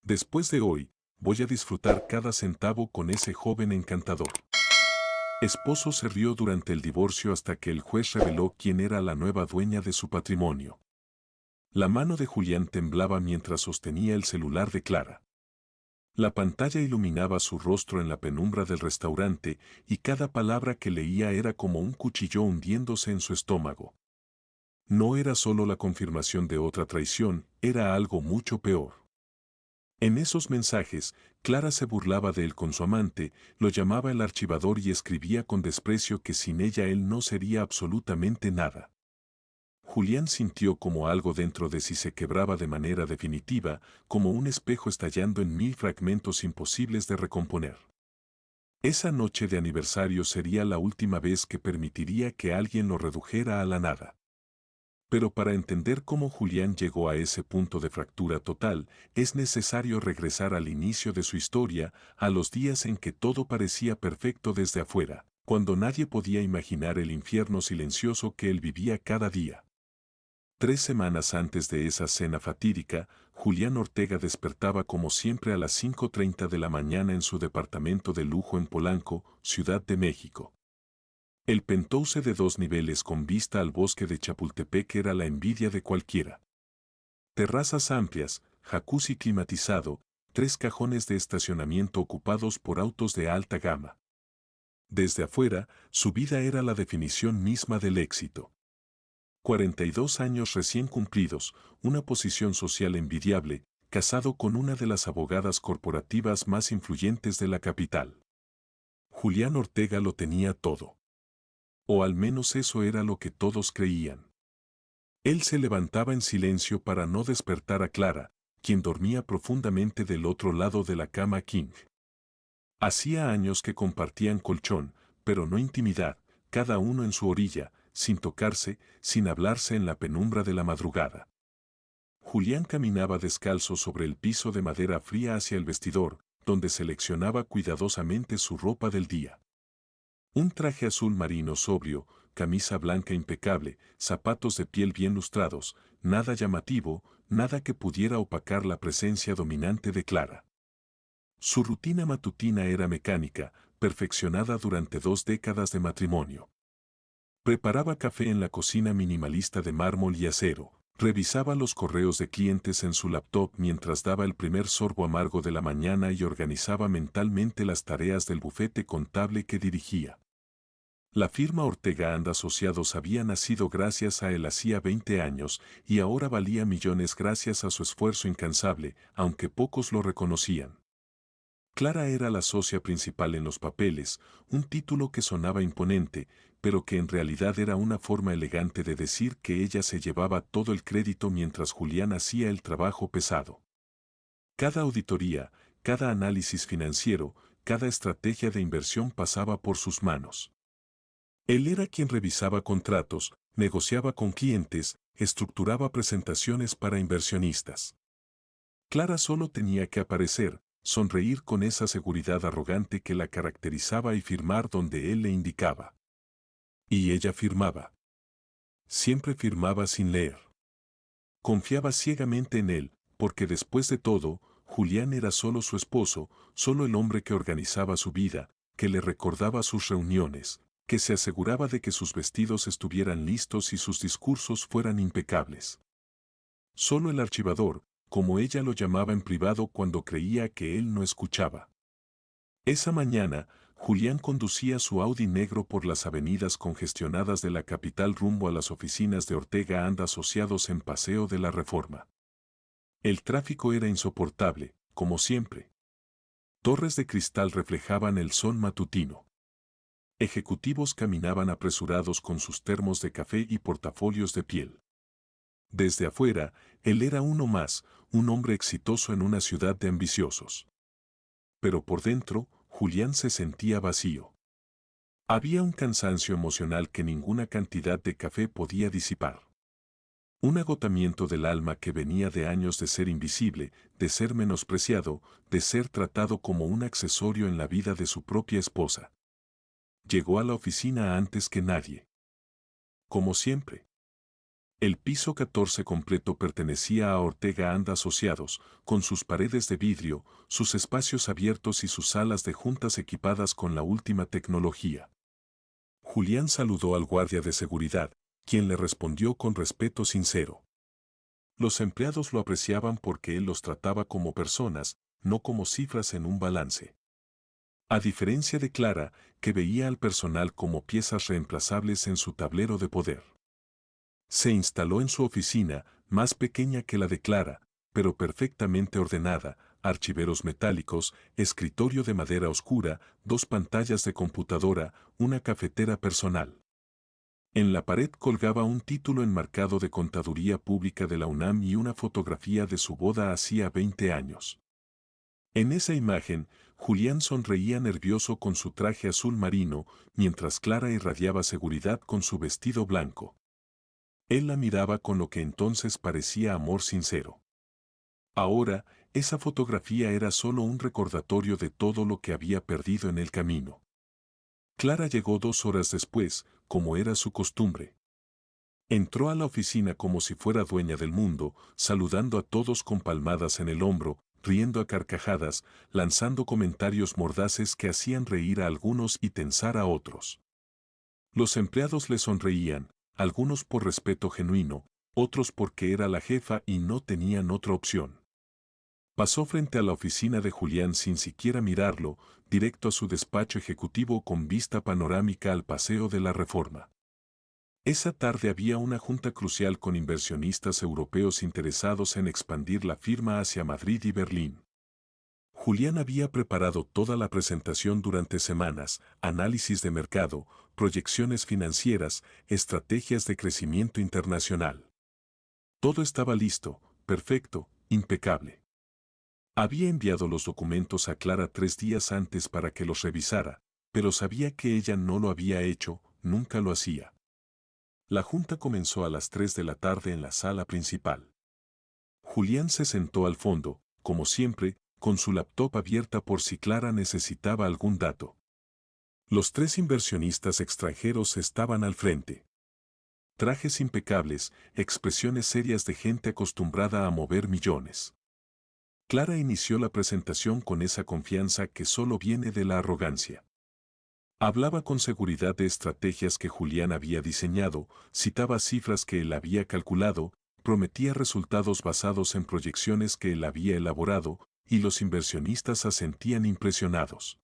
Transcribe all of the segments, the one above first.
Después de hoy, voy a disfrutar cada centavo con ese joven encantador. Esposo se rió durante el divorcio hasta que el juez reveló quién era la nueva dueña de su patrimonio. La mano de Julián temblaba mientras sostenía el celular de Clara. La pantalla iluminaba su rostro en la penumbra del restaurante y cada palabra que leía era como un cuchillo hundiéndose en su estómago. No era solo la confirmación de otra traición, era algo mucho peor. En esos mensajes, Clara se burlaba de él con su amante, lo llamaba el archivador y escribía con desprecio que sin ella él no sería absolutamente nada. Julián sintió como algo dentro de sí se quebraba de manera definitiva, como un espejo estallando en 1000 fragmentos imposibles de recomponer. Esa noche de aniversario sería la última vez que permitiría que alguien lo redujera a la nada. Pero para entender cómo Julián llegó a ese punto de fractura total, es necesario regresar al inicio de su historia, a los días en que todo parecía perfecto desde afuera, cuando nadie podía imaginar el infierno silencioso que él vivía cada día. 3 semanas antes de esa cena fatídica, Julián Ortega despertaba como siempre a las 5:30 de la mañana en su departamento de lujo en Polanco, Ciudad de México. El penthouse de 2 niveles con vista al bosque de Chapultepec era la envidia de cualquiera. Terrazas amplias, jacuzzi climatizado, 3 cajones de estacionamiento ocupados por autos de alta gama. Desde afuera, su vida era la definición misma del éxito. 42 años recién cumplidos, una posición social envidiable, casado con una de las abogadas corporativas más influyentes de la capital. Julián Ortega lo tenía todo. O al menos eso era lo que todos creían. Él se levantaba en silencio para no despertar a Clara, quien dormía profundamente del otro lado de la cama king. Hacía años que compartían colchón, pero no intimidad, cada uno en su orilla, sin tocarse, sin hablarse en la penumbra de la madrugada. Julián caminaba descalzo sobre el piso de madera fría hacia el vestidor, donde seleccionaba cuidadosamente su ropa del día. Un traje azul marino sobrio, camisa blanca impecable, zapatos de piel bien lustrados, nada llamativo, nada que pudiera opacar la presencia dominante de Clara. Su rutina matutina era mecánica, perfeccionada durante 2 décadas de matrimonio. Preparaba café en la cocina minimalista de mármol y acero, revisaba los correos de clientes en su laptop mientras daba el primer sorbo amargo de la mañana y organizaba mentalmente las tareas del bufete contable que dirigía. La firma Ortega and Asociados había nacido gracias a él hacía 20 años y ahora valía millones gracias a su esfuerzo incansable, aunque pocos lo reconocían. Clara era la socia principal en los papeles, un título que sonaba imponente, pero que en realidad era una forma elegante de decir que ella se llevaba todo el crédito mientras Julián hacía el trabajo pesado. Cada auditoría, cada análisis financiero, cada estrategia de inversión pasaba por sus manos. Él era quien revisaba contratos, negociaba con clientes, estructuraba presentaciones para inversionistas. Clara solo tenía que aparecer, sonreír con esa seguridad arrogante que la caracterizaba y firmar donde él le indicaba. Y ella firmaba. Siempre firmaba sin leer. Confiaba ciegamente en él, porque después de todo, Julián era solo su esposo, solo el hombre que organizaba su vida, que le recordaba sus reuniones, que se aseguraba de que sus vestidos estuvieran listos y sus discursos fueran impecables. Solo el archivador, como ella lo llamaba en privado cuando creía que él no escuchaba. Esa mañana, Julián conducía su Audi negro por las avenidas congestionadas de la capital rumbo a las oficinas de Ortega and Asociados en Paseo de la Reforma. El tráfico era insoportable, como siempre. Torres de cristal reflejaban el sol matutino. Ejecutivos caminaban apresurados con sus termos de café y portafolios de piel. Desde afuera, él era uno más, un hombre exitoso en una ciudad de ambiciosos. Pero por dentro, Julián se sentía vacío. Había un cansancio emocional que ninguna cantidad de café podía disipar. Un agotamiento del alma que venía de años de ser invisible, de ser menospreciado, de ser tratado como un accesorio en la vida de su propia esposa. Llegó a la oficina antes que nadie. Como siempre. El piso 14 completo pertenecía a Ortega and Asociados, con sus paredes de vidrio, sus espacios abiertos y sus salas de juntas equipadas con la última tecnología. Julián saludó al guardia de seguridad, quien le respondió con respeto sincero. Los empleados lo apreciaban porque él los trataba como personas, no como cifras en un balance. A diferencia de Clara, que veía al personal como piezas reemplazables en su tablero de poder. Se instaló en su oficina, más pequeña que la de Clara, pero perfectamente ordenada, archiveros metálicos, escritorio de madera oscura, 2 pantallas de computadora, una cafetera personal. En la pared colgaba un título enmarcado de Contaduría Pública de la UNAM y una fotografía de su boda hacía 20 años. En esa imagen, Julián sonreía nervioso con su traje azul marino, mientras Clara irradiaba seguridad con su vestido blanco. Él la miraba con lo que entonces parecía amor sincero. Ahora, esa fotografía era solo un recordatorio de todo lo que había perdido en el camino. Clara llegó 2 horas después, como era su costumbre. Entró a la oficina como si fuera dueña del mundo, saludando a todos con palmadas en el hombro, riendo a carcajadas, lanzando comentarios mordaces que hacían reír a algunos y tensar a otros. Los empleados le sonreían, algunos por respeto genuino, otros porque era la jefa y no tenían otra opción. Pasó frente a la oficina de Julián sin siquiera mirarlo, directo a su despacho ejecutivo con vista panorámica al Paseo de la Reforma. Esa tarde había una junta crucial con inversionistas europeos interesados en expandir la firma hacia Madrid y Berlín. Julián había preparado toda la presentación durante semanas, análisis de mercado, proyecciones financieras, estrategias de crecimiento internacional. Todo estaba listo, perfecto, impecable. Había enviado los documentos a Clara 3 días antes para que los revisara, pero sabía que ella no lo había hecho, nunca lo hacía. La junta comenzó a las 3 de la tarde en la sala principal. Julián se sentó al fondo, como siempre, con su laptop abierta por si Clara necesitaba algún dato. Los 3 inversionistas extranjeros estaban al frente. Trajes impecables, expresiones serias de gente acostumbrada a mover millones. Clara inició la presentación con esa confianza que solo viene de la arrogancia. Hablaba con seguridad de estrategias que Julián había diseñado, citaba cifras que él había calculado, prometía resultados basados en proyecciones que él había elaborado, y los inversionistas asentían impresionados.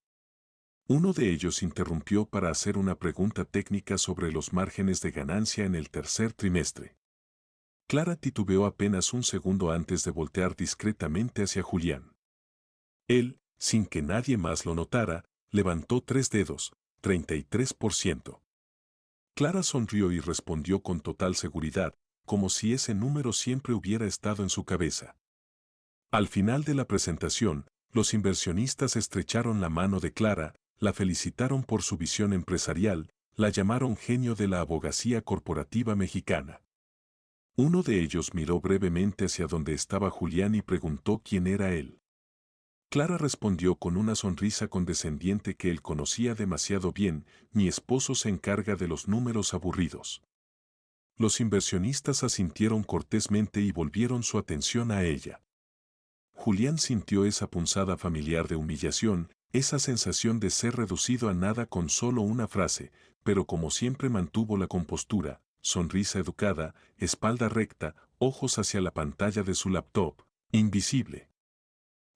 Uno de ellos interrumpió para hacer una pregunta técnica sobre los márgenes de ganancia en el tercer trimestre. Clara titubeó apenas un segundo antes de voltear discretamente hacia Julián. Él, sin que nadie más lo notara, levantó 3 dedos, 33%. Clara sonrió y respondió con total seguridad, como si ese número siempre hubiera estado en su cabeza. Al final de la presentación, los inversionistas estrecharon la mano de Clara, la felicitaron por su visión empresarial, la llamaron genio de la abogacía corporativa mexicana. Uno de ellos miró brevemente hacia donde estaba Julián y preguntó quién era él. Clara respondió con una sonrisa condescendiente que él conocía demasiado bien: mi esposo se encarga de los números aburridos. Los inversionistas asintieron cortésmente y volvieron su atención a ella. Julián sintió esa punzada familiar de humillación, esa sensación de ser reducido a nada con solo una frase, pero como siempre mantuvo la compostura, sonrisa educada, espalda recta, ojos hacia la pantalla de su laptop, invisible.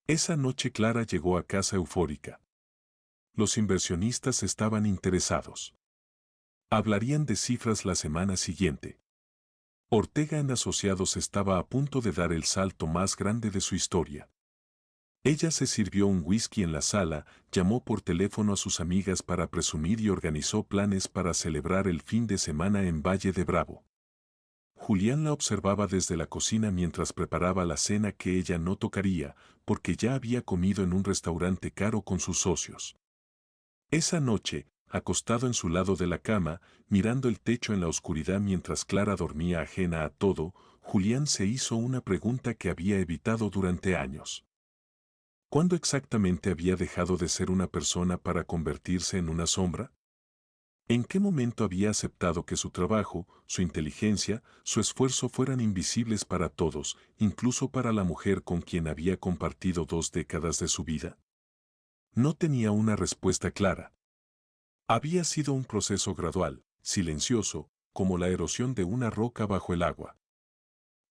Esa noche Clara llegó a casa eufórica. Los inversionistas estaban interesados. Hablarían de cifras la semana siguiente. Ortega en Asociados estaba a punto de dar el salto más grande de su historia. Ella se sirvió un whisky en la sala, llamó por teléfono a sus amigas para presumir y organizó planes para celebrar el fin de semana en Valle de Bravo. Julián la observaba desde la cocina mientras preparaba la cena que ella no tocaría, porque ya había comido en un restaurante caro con sus socios. Esa noche, acostado en su lado de la cama, mirando el techo en la oscuridad mientras Clara dormía ajena a todo, Julián se hizo una pregunta que había evitado durante años. ¿Cuándo exactamente había dejado de ser una persona para convertirse en una sombra? ¿En qué momento había aceptado que su trabajo, su inteligencia, su esfuerzo fueran invisibles para todos, incluso para la mujer con quien había compartido 2 décadas de su vida? No tenía una respuesta clara. Había sido un proceso gradual, silencioso, como la erosión de una roca bajo el agua.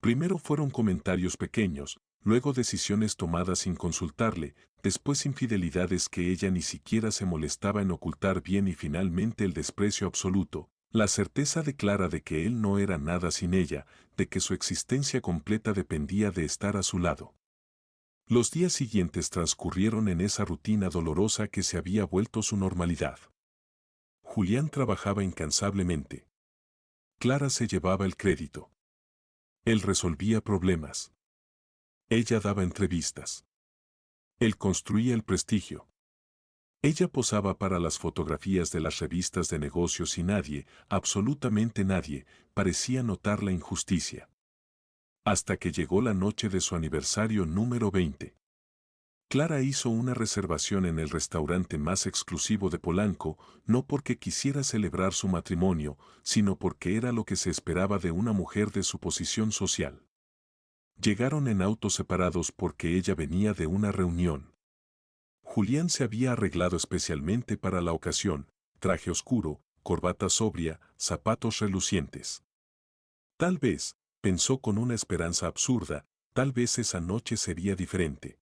Primero fueron comentarios pequeños, luego decisiones tomadas sin consultarle, después infidelidades que ella ni siquiera se molestaba en ocultar bien y finalmente el desprecio absoluto, la certeza clara de que él no era nada sin ella, de que su existencia completa dependía de estar a su lado. Los días siguientes transcurrieron en esa rutina dolorosa que se había vuelto su normalidad. Julián trabajaba incansablemente. Clara se llevaba el crédito. Él resolvía problemas. Ella daba entrevistas. Él construía el prestigio. Ella posaba para las fotografías de las revistas de negocios y nadie, absolutamente nadie, parecía notar la injusticia. Hasta que llegó la noche de su aniversario número 20. Clara hizo una reservación en el restaurante más exclusivo de Polanco, no porque quisiera celebrar su matrimonio, sino porque era lo que se esperaba de una mujer de su posición social. Llegaron en autos separados porque ella venía de una reunión. Julián se había arreglado especialmente para la ocasión, traje oscuro, corbata sobria, zapatos relucientes. Tal vez, pensó con una esperanza absurda, tal vez esa noche sería diferente.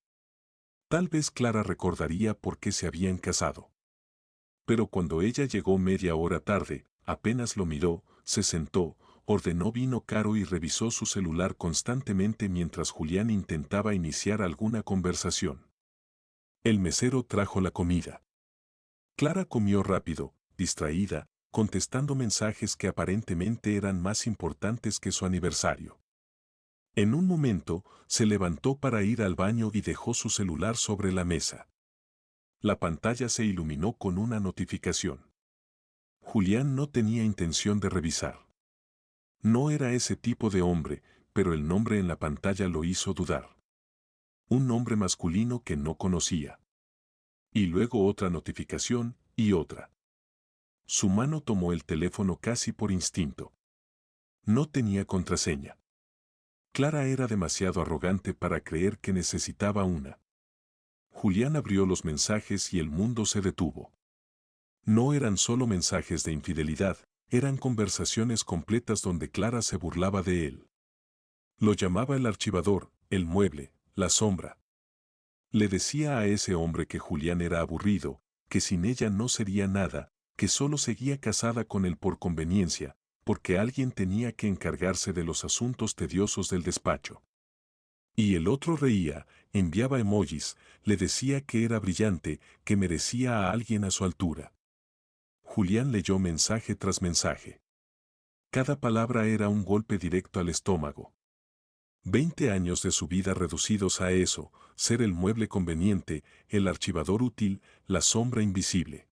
Tal vez Clara recordaría por qué se habían casado. Pero cuando ella llegó media hora tarde, apenas lo miró, se sentó, ordenó vino caro y revisó su celular constantemente mientras Julián intentaba iniciar alguna conversación. El mesero trajo la comida. Clara comió rápido, distraída, contestando mensajes que aparentemente eran más importantes que su aniversario. En un momento, se levantó para ir al baño y dejó su celular sobre la mesa. La pantalla se iluminó con una notificación. Julián no tenía intención de revisar. No era ese tipo de hombre, pero el nombre en la pantalla lo hizo dudar. Un nombre masculino que no conocía. Y luego otra notificación, y otra. Su mano tomó el teléfono casi por instinto. No tenía contraseña. Clara era demasiado arrogante para creer que necesitaba una. Julián abrió los mensajes y el mundo se detuvo. No eran solo mensajes de infidelidad, eran conversaciones completas donde Clara se burlaba de él. Lo llamaba el archivador, el mueble, la sombra. Le decía a ese hombre que Julián era aburrido, que sin ella no sería nada, que solo seguía casada con él por conveniencia, porque alguien tenía que encargarse de los asuntos tediosos del despacho. Y el otro reía, enviaba emojis, le decía que era brillante, que merecía a alguien a su altura. Julián leyó mensaje tras mensaje. Cada palabra era un golpe directo al estómago. 20 años de su vida reducidos a eso, ser el mueble conveniente, el archivador útil, la sombra invisible.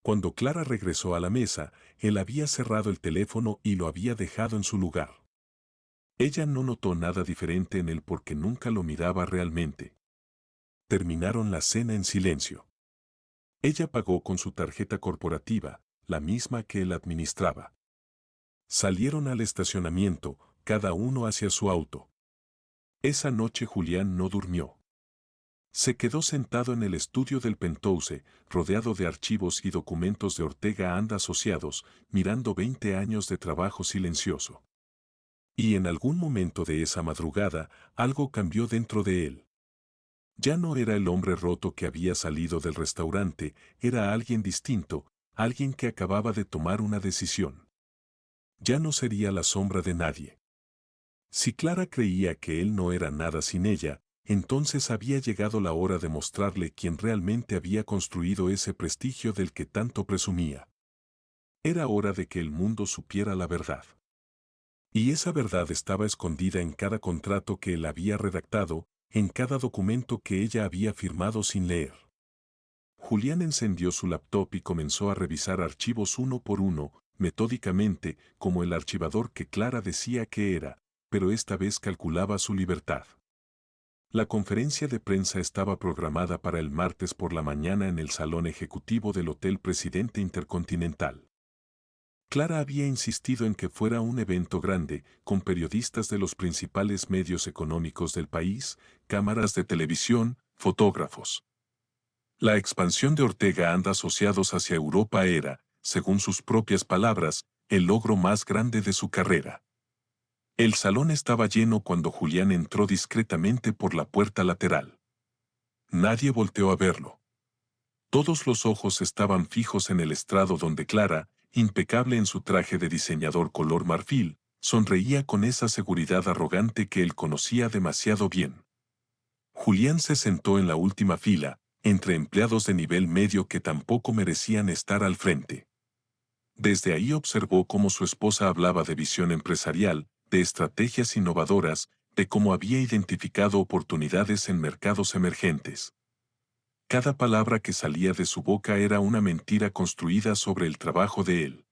Cuando Clara regresó a la mesa, él había cerrado el teléfono y lo había dejado en su lugar. Ella no notó nada diferente en él porque nunca lo miraba realmente. Terminaron la cena en silencio. Ella pagó con su tarjeta corporativa, la misma que él administraba. Salieron al estacionamiento, cada uno hacia su auto. Esa noche Julián no durmió. Se quedó sentado en el estudio del penthouse, rodeado de archivos y documentos de Ortega and Asociados, mirando 20 años de trabajo silencioso. Y en algún momento de esa madrugada, algo cambió dentro de él. Ya no era el hombre roto que había salido del restaurante, era alguien distinto, alguien que acababa de tomar una decisión. Ya no sería la sombra de nadie. Si Clara creía que él no era nada sin ella, entonces había llegado la hora de mostrarle quién realmente había construido ese prestigio del que tanto presumía. Era hora de que el mundo supiera la verdad. Y esa verdad estaba escondida en cada contrato que él había redactado, en cada documento que ella había firmado sin leer. Julián encendió su laptop y comenzó a revisar archivos uno por uno, metódicamente, como el archivador que Clara decía que era, pero esta vez calculaba su libertad. La conferencia de prensa estaba programada para el martes por la mañana en el salón ejecutivo del Hotel Presidente Intercontinental. Clara había insistido en que fuera un evento grande, con periodistas de los principales medios económicos del país, cámaras de televisión, fotógrafos. La expansión de Ortega Anda Asociados hacia Europa era, según sus propias palabras, el logro más grande de su carrera. El salón estaba lleno cuando Julián entró discretamente por la puerta lateral. Nadie volteó a verlo. Todos los ojos estaban fijos en el estrado donde Clara, impecable en su traje de diseñador color marfil, sonreía con esa seguridad arrogante que él conocía demasiado bien. Julián se sentó en la última fila, entre empleados de nivel medio que tampoco merecían estar al frente. Desde ahí observó cómo su esposa hablaba de visión empresarial, de estrategias innovadoras, de cómo había identificado oportunidades en mercados emergentes. Cada palabra que salía de su boca era una mentira construida sobre el trabajo de él.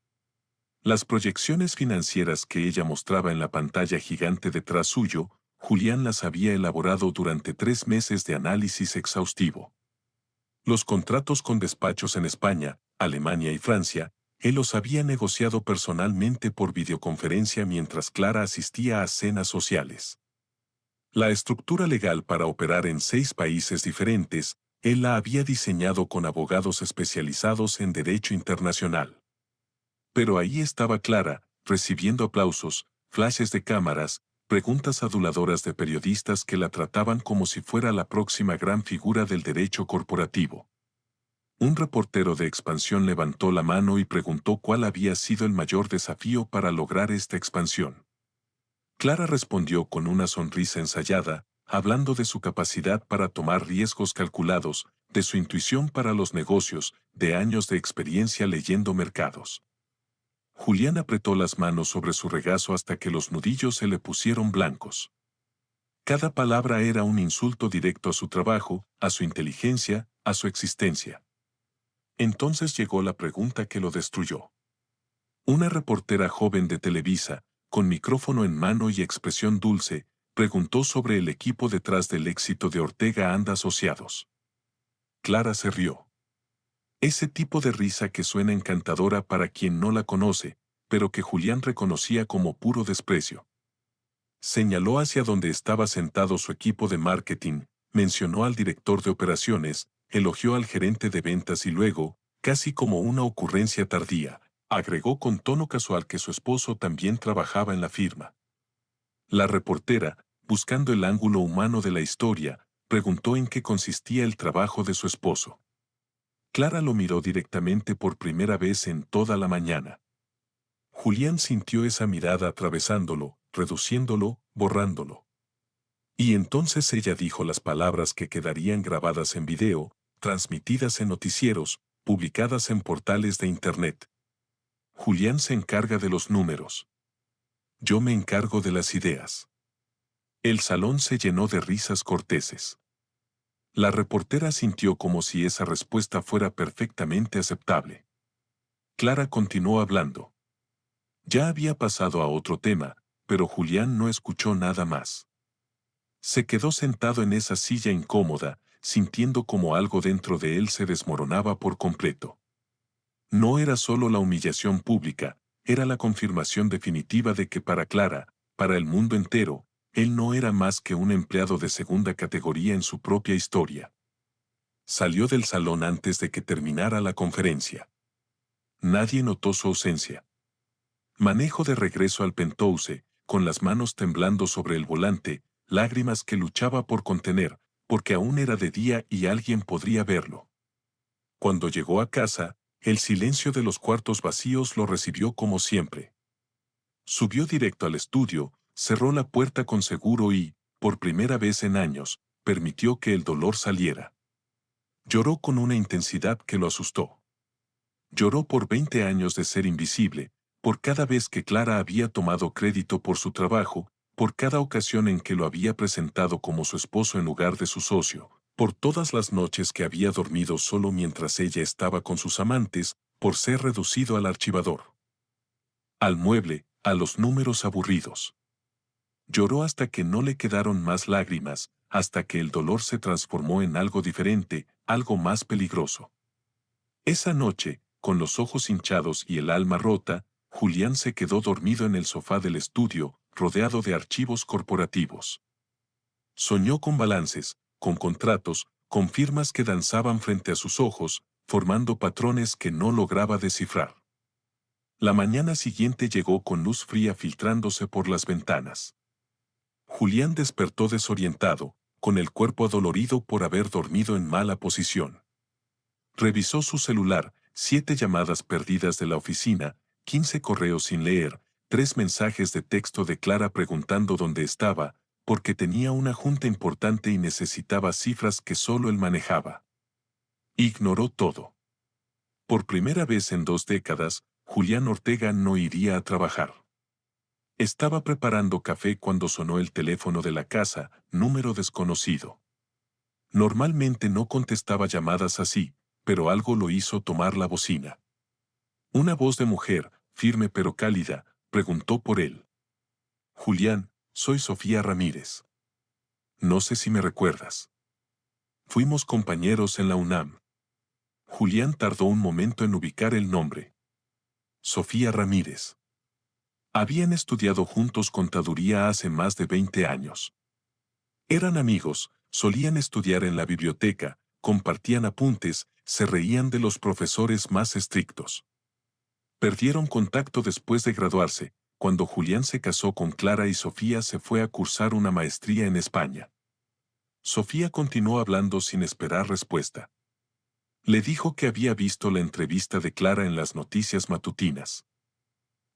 Las proyecciones financieras que ella mostraba en la pantalla gigante detrás suyo, Julián las había elaborado durante 3 meses de análisis exhaustivo. Los contratos con despachos en España, Alemania y Francia, él los había negociado personalmente por videoconferencia mientras Clara asistía a cenas sociales. La estructura legal para operar en 6 países diferentes, él la había diseñado con abogados especializados en derecho internacional. Pero ahí estaba Clara, recibiendo aplausos, flashes de cámaras, preguntas aduladoras de periodistas que la trataban como si fuera la próxima gran figura del derecho corporativo. Un reportero de Expansión levantó la mano y preguntó cuál había sido el mayor desafío para lograr esta expansión. Clara respondió con una sonrisa ensayada, hablando de su capacidad para tomar riesgos calculados, de su intuición para los negocios, de años de experiencia leyendo mercados. Julián apretó las manos sobre su regazo hasta que los nudillos se le pusieron blancos. Cada palabra era un insulto directo a su trabajo, a su inteligencia, a su existencia. Entonces llegó la pregunta que lo destruyó. Una reportera joven de Televisa, con micrófono en mano y expresión dulce, preguntó sobre el equipo detrás del éxito de Ortega Anda Asociados. Clara se rió. Ese tipo de risa que suena encantadora para quien no la conoce, pero que Julián reconocía como puro desprecio. Señaló hacia donde estaba sentado su equipo de marketing, mencionó al director de operaciones, elogió al gerente de ventas y luego, casi como una ocurrencia tardía, agregó con tono casual que su esposo también trabajaba en la firma. La reportera, buscando el ángulo humano de la historia, preguntó en qué consistía el trabajo de su esposo. Clara lo miró directamente por primera vez en toda la mañana. Julián sintió esa mirada atravesándolo, reduciéndolo, borrándolo. Y entonces ella dijo las palabras que quedarían grabadas en video, transmitidas en noticieros, publicadas en portales de Internet. Julián se encarga de los números. Yo me encargo de las ideas. El salón se llenó de risas corteses. La reportera sintió como si esa respuesta fuera perfectamente aceptable. Clara continuó hablando. Ya había pasado a otro tema, pero Julián no escuchó nada más. Se quedó sentado en esa silla incómoda, sintiendo como algo dentro de él se desmoronaba por completo. No era solo la humillación pública, era la confirmación definitiva de que para Clara, para el mundo entero, él no era más que un empleado de segunda categoría en su propia historia. Salió del salón antes de que terminara la conferencia. Nadie notó su ausencia. Manejó de regreso al Penthouse, con las manos temblando sobre el volante, lágrimas que luchaba por contener, porque aún era de día y alguien podría verlo. Cuando llegó a casa, el silencio de los cuartos vacíos lo recibió como siempre. Subió directo al estudio, cerró la puerta con seguro y, por primera vez en años, permitió que el dolor saliera. Lloró con una intensidad que lo asustó. Lloró por 20 años de ser invisible, por cada vez que Clara había tomado crédito por su trabajo, por cada ocasión en que lo había presentado como su esposo en lugar de su socio, por todas las noches que había dormido solo mientras ella estaba con sus amantes, por ser reducido al archivador. Al mueble, a los números aburridos. Lloró hasta que no le quedaron más lágrimas, hasta que el dolor se transformó en algo diferente, algo más peligroso. Esa noche, con los ojos hinchados y el alma rota, Julián se quedó dormido en el sofá del estudio, rodeado de archivos corporativos. Soñó con balances, con contratos, con firmas que danzaban frente a sus ojos, formando patrones que no lograba descifrar. La mañana siguiente llegó con luz fría filtrándose por las ventanas. Julián despertó desorientado, con el cuerpo adolorido por haber dormido en mala posición. Revisó su celular, 7 llamadas perdidas de la oficina, 15 correos sin leer, 3 mensajes de texto de Clara preguntando dónde estaba, porque tenía una junta importante y necesitaba cifras que solo él manejaba. Ignoró todo. Por primera vez en 2 décadas, Julián Ortega no iría a trabajar. Estaba preparando café cuando sonó el teléfono de la casa, número desconocido. Normalmente no contestaba llamadas así, pero algo lo hizo tomar la bocina. Una voz de mujer, firme pero cálida, preguntó por él. Julián, soy Sofía Ramírez. No sé si me recuerdas. Fuimos compañeros en la UNAM. Julián tardó un momento en ubicar el nombre. Sofía Ramírez. Habían estudiado juntos contaduría hace más de 20 años. Eran amigos, solían estudiar en la biblioteca, compartían apuntes, se reían de los profesores más estrictos. Perdieron contacto después de graduarse, cuando Julián se casó con Clara y Sofía se fue a cursar una maestría en España. Sofía continuó hablando sin esperar respuesta. Le dijo que había visto la entrevista de Clara en las noticias matutinas.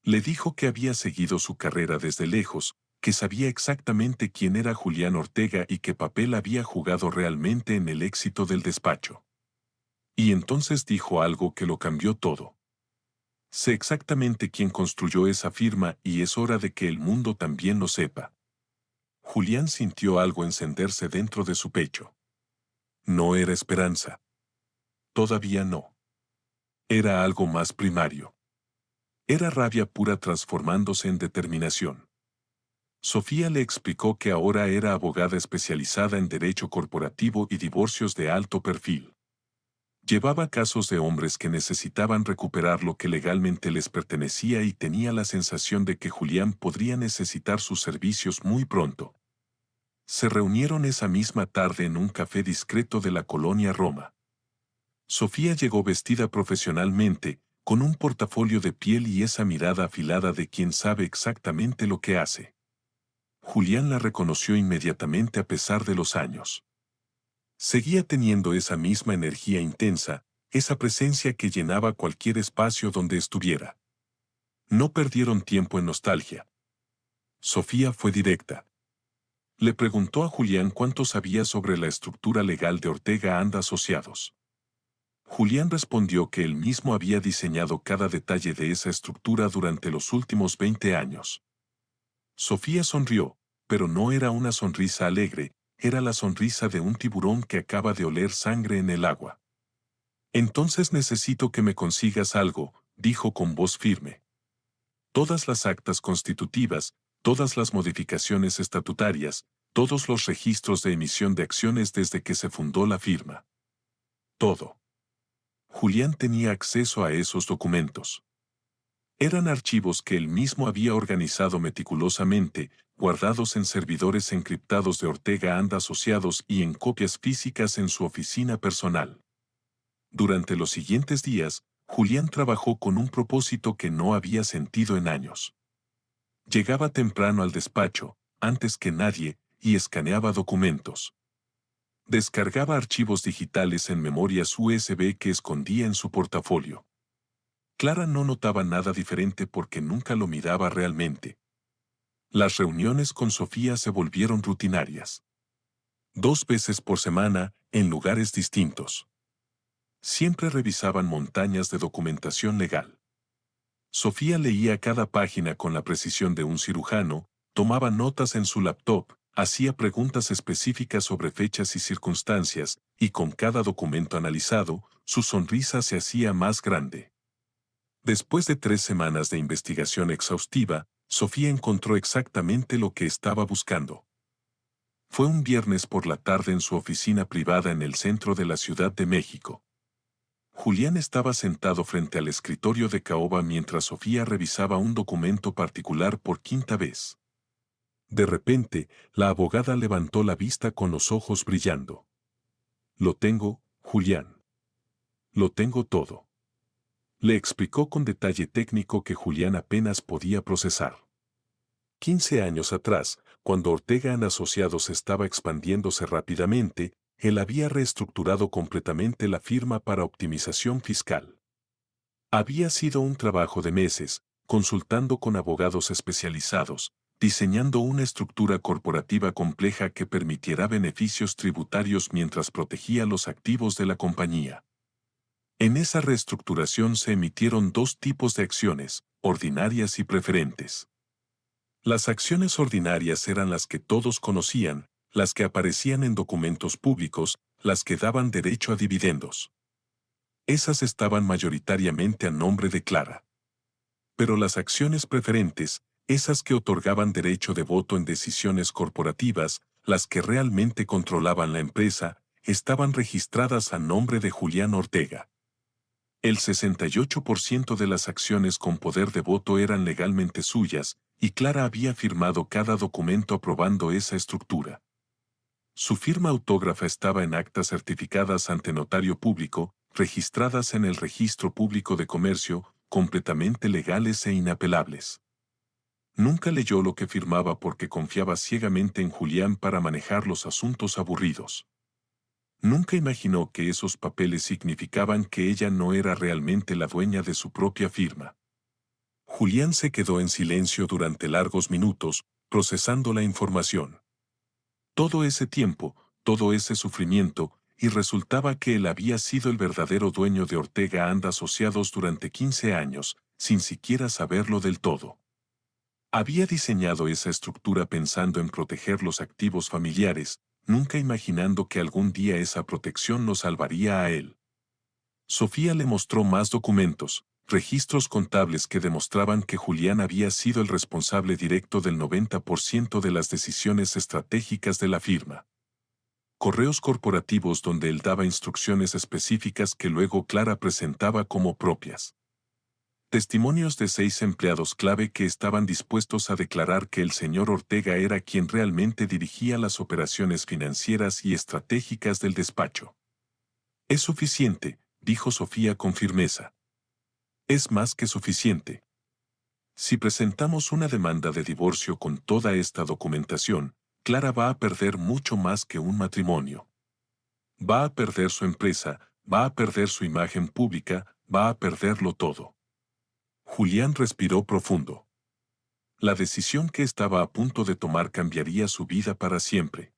Le dijo que había seguido su carrera desde lejos, que sabía exactamente quién era Julián Ortega y qué papel había jugado realmente en el éxito del despacho. Y entonces dijo algo que lo cambió todo. Sé exactamente quién construyó esa firma y es hora de que el mundo también lo sepa. Julián sintió algo encenderse dentro de su pecho. No era esperanza. Todavía no. Era algo más primario. Era rabia pura transformándose en determinación. Sofía le explicó que ahora era abogada especializada en derecho corporativo y divorcios de alto perfil. Llevaba casos de hombres que necesitaban recuperar lo que legalmente les pertenecía y tenía la sensación de que Julián podría necesitar sus servicios muy pronto. Se reunieron esa misma tarde en un café discreto de la colonia Roma. Sofía llegó vestida profesionalmente, con un portafolio de piel y esa mirada afilada de quien sabe exactamente lo que hace. Julián la reconoció inmediatamente a pesar de los años. Seguía teniendo esa misma energía intensa, esa presencia que llenaba cualquier espacio donde estuviera. No perdieron tiempo en nostalgia. Sofía fue directa. Le preguntó a Julián cuánto sabía sobre la estructura legal de Ortega and Asociados. Julián respondió que él mismo había diseñado cada detalle de esa estructura durante los últimos 20 años. Sofía sonrió, pero no era una sonrisa alegre, era la sonrisa de un tiburón que acaba de oler sangre en el agua. Entonces necesito que me consigas algo, dijo con voz firme. Todas las actas constitutivas, todas las modificaciones estatutarias, todos los registros de emisión de acciones desde que se fundó la firma. Todo. Julián tenía acceso a esos documentos. Eran archivos que él mismo había organizado meticulosamente, guardados en servidores encriptados de Ortega and Asociados y en copias físicas en su oficina personal. Durante los siguientes días, Julián trabajó con un propósito que no había sentido en años. Llegaba temprano al despacho, antes que nadie, y escaneaba documentos. Descargaba archivos digitales en memorias USB que escondía en su portafolio. Clara no notaba nada diferente porque nunca lo miraba realmente. Las reuniones con Sofía se volvieron rutinarias. 2 veces por semana, en lugares distintos. Siempre revisaban montañas de documentación legal. Sofía leía cada página con la precisión de un cirujano, tomaba notas en su laptop, hacía preguntas específicas sobre fechas y circunstancias, y con cada documento analizado, su sonrisa se hacía más grande. Después de 3 semanas de investigación exhaustiva, Sofía encontró exactamente lo que estaba buscando. Fue un viernes por la tarde en su oficina privada en el centro de la Ciudad de México. Julián estaba sentado frente al escritorio de caoba mientras Sofía revisaba un documento particular por quinta vez. De repente, la abogada levantó la vista con los ojos brillando. «Lo tengo, Julián. Lo tengo todo». Le explicó con detalle técnico que Julián apenas podía procesar. 15 años atrás, cuando Ortega & Asociados estaba expandiéndose rápidamente, él había reestructurado completamente la firma para optimización fiscal. Había sido un trabajo de meses, consultando con abogados especializados, diseñando una estructura corporativa compleja que permitiera beneficios tributarios mientras protegía los activos de la compañía. En esa reestructuración se emitieron dos tipos de acciones, ordinarias y preferentes. Las acciones ordinarias eran las que todos conocían, las que aparecían en documentos públicos, las que daban derecho a dividendos. Esas estaban mayoritariamente a nombre de Clara. Pero las acciones preferentes, esas que otorgaban derecho de voto en decisiones corporativas, las que realmente controlaban la empresa, estaban registradas a nombre de Julián Ortega. El 68% de las acciones con poder de voto eran legalmente suyas, y Clara había firmado cada documento aprobando esa estructura. Su firma autógrafa estaba en actas certificadas ante notario público, registradas en el Registro Público de Comercio, completamente legales e inapelables. Nunca leyó lo que firmaba porque confiaba ciegamente en Julián para manejar los asuntos aburridos. Nunca imaginó que esos papeles significaban que ella no era realmente la dueña de su propia firma. Julián se quedó en silencio durante largos minutos, procesando la información. Todo ese tiempo, todo ese sufrimiento, y resultaba que él había sido el verdadero dueño de Ortega & Asociados durante 15 años, sin siquiera saberlo del todo. Había diseñado esa estructura pensando en proteger los activos familiares, nunca imaginando que algún día esa protección lo salvaría a él. Sofía le mostró más documentos, registros contables que demostraban que Julián había sido el responsable directo del 90% de las decisiones estratégicas de la firma. Correos corporativos donde él daba instrucciones específicas que luego Clara presentaba como propias. Testimonios de 6 empleados clave que estaban dispuestos a declarar que el señor Ortega era quien realmente dirigía las operaciones financieras y estratégicas del despacho. «Es suficiente», dijo Sofía con firmeza. «Es más que suficiente. Si presentamos una demanda de divorcio con toda esta documentación, Clara va a perder mucho más que un matrimonio. Va a perder su empresa, va a perder su imagen pública, va a perderlo todo». Julián respiró profundo. La decisión que estaba a punto de tomar cambiaría su vida para siempre.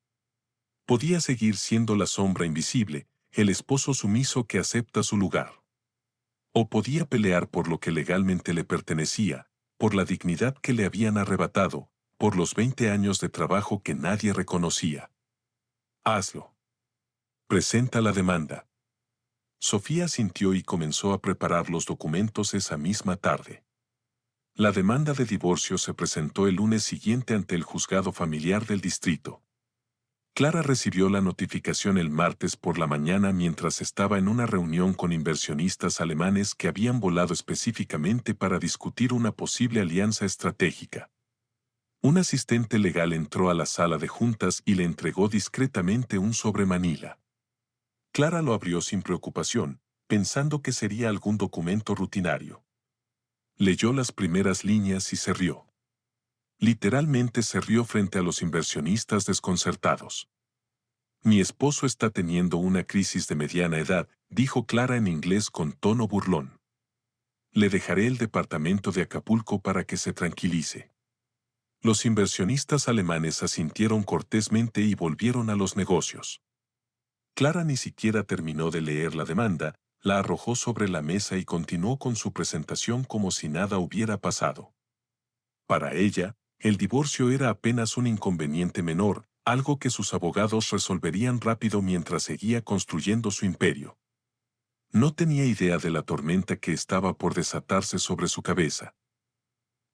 Podía seguir siendo la sombra invisible, el esposo sumiso que acepta su lugar. O podía pelear por lo que legalmente le pertenecía, por la dignidad que le habían arrebatado, por los 20 años de trabajo que nadie reconocía. «Hazlo. Presenta la demanda». Sofía asintió y comenzó a preparar los documentos esa misma tarde. La demanda de divorcio se presentó el lunes siguiente ante el juzgado familiar del distrito. Clara recibió la notificación el martes por la mañana mientras estaba en una reunión con inversionistas alemanes que habían volado específicamente para discutir una posible alianza estratégica. Un asistente legal entró a la sala de juntas y le entregó discretamente un sobre manila. Clara lo abrió sin preocupación, pensando que sería algún documento rutinario. Leyó las primeras líneas y se rió. Literalmente se rió frente a los inversionistas desconcertados. «Mi esposo está teniendo una crisis de mediana edad», dijo Clara en inglés con tono burlón. «Le dejaré el departamento de Acapulco para que se tranquilice». Los inversionistas alemanes asintieron cortésmente y volvieron a los negocios. Clara ni siquiera terminó de leer la demanda, la arrojó sobre la mesa y continuó con su presentación como si nada hubiera pasado. Para ella, el divorcio era apenas un inconveniente menor, algo que sus abogados resolverían rápido mientras seguía construyendo su imperio. No tenía idea de la tormenta que estaba por desatarse sobre su cabeza.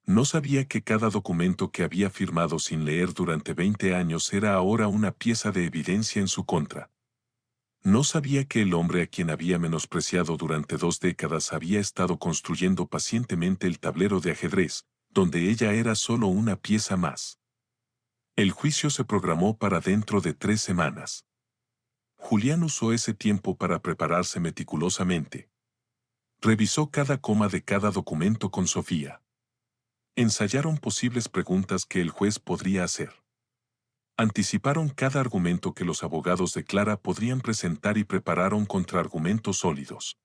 No sabía que cada documento que había firmado sin leer durante 20 años era ahora una pieza de evidencia en su contra. No sabía que el hombre a quien había menospreciado durante 2 décadas había estado construyendo pacientemente el tablero de ajedrez, donde ella era solo una pieza más. El juicio se programó para dentro de 3 semanas. Julián usó ese tiempo para prepararse meticulosamente. Revisó cada coma de cada documento con Sofía. Ensayaron posibles preguntas que el juez podría hacer. Anticiparon cada argumento que los abogados de Clara podrían presentar y prepararon contraargumentos sólidos.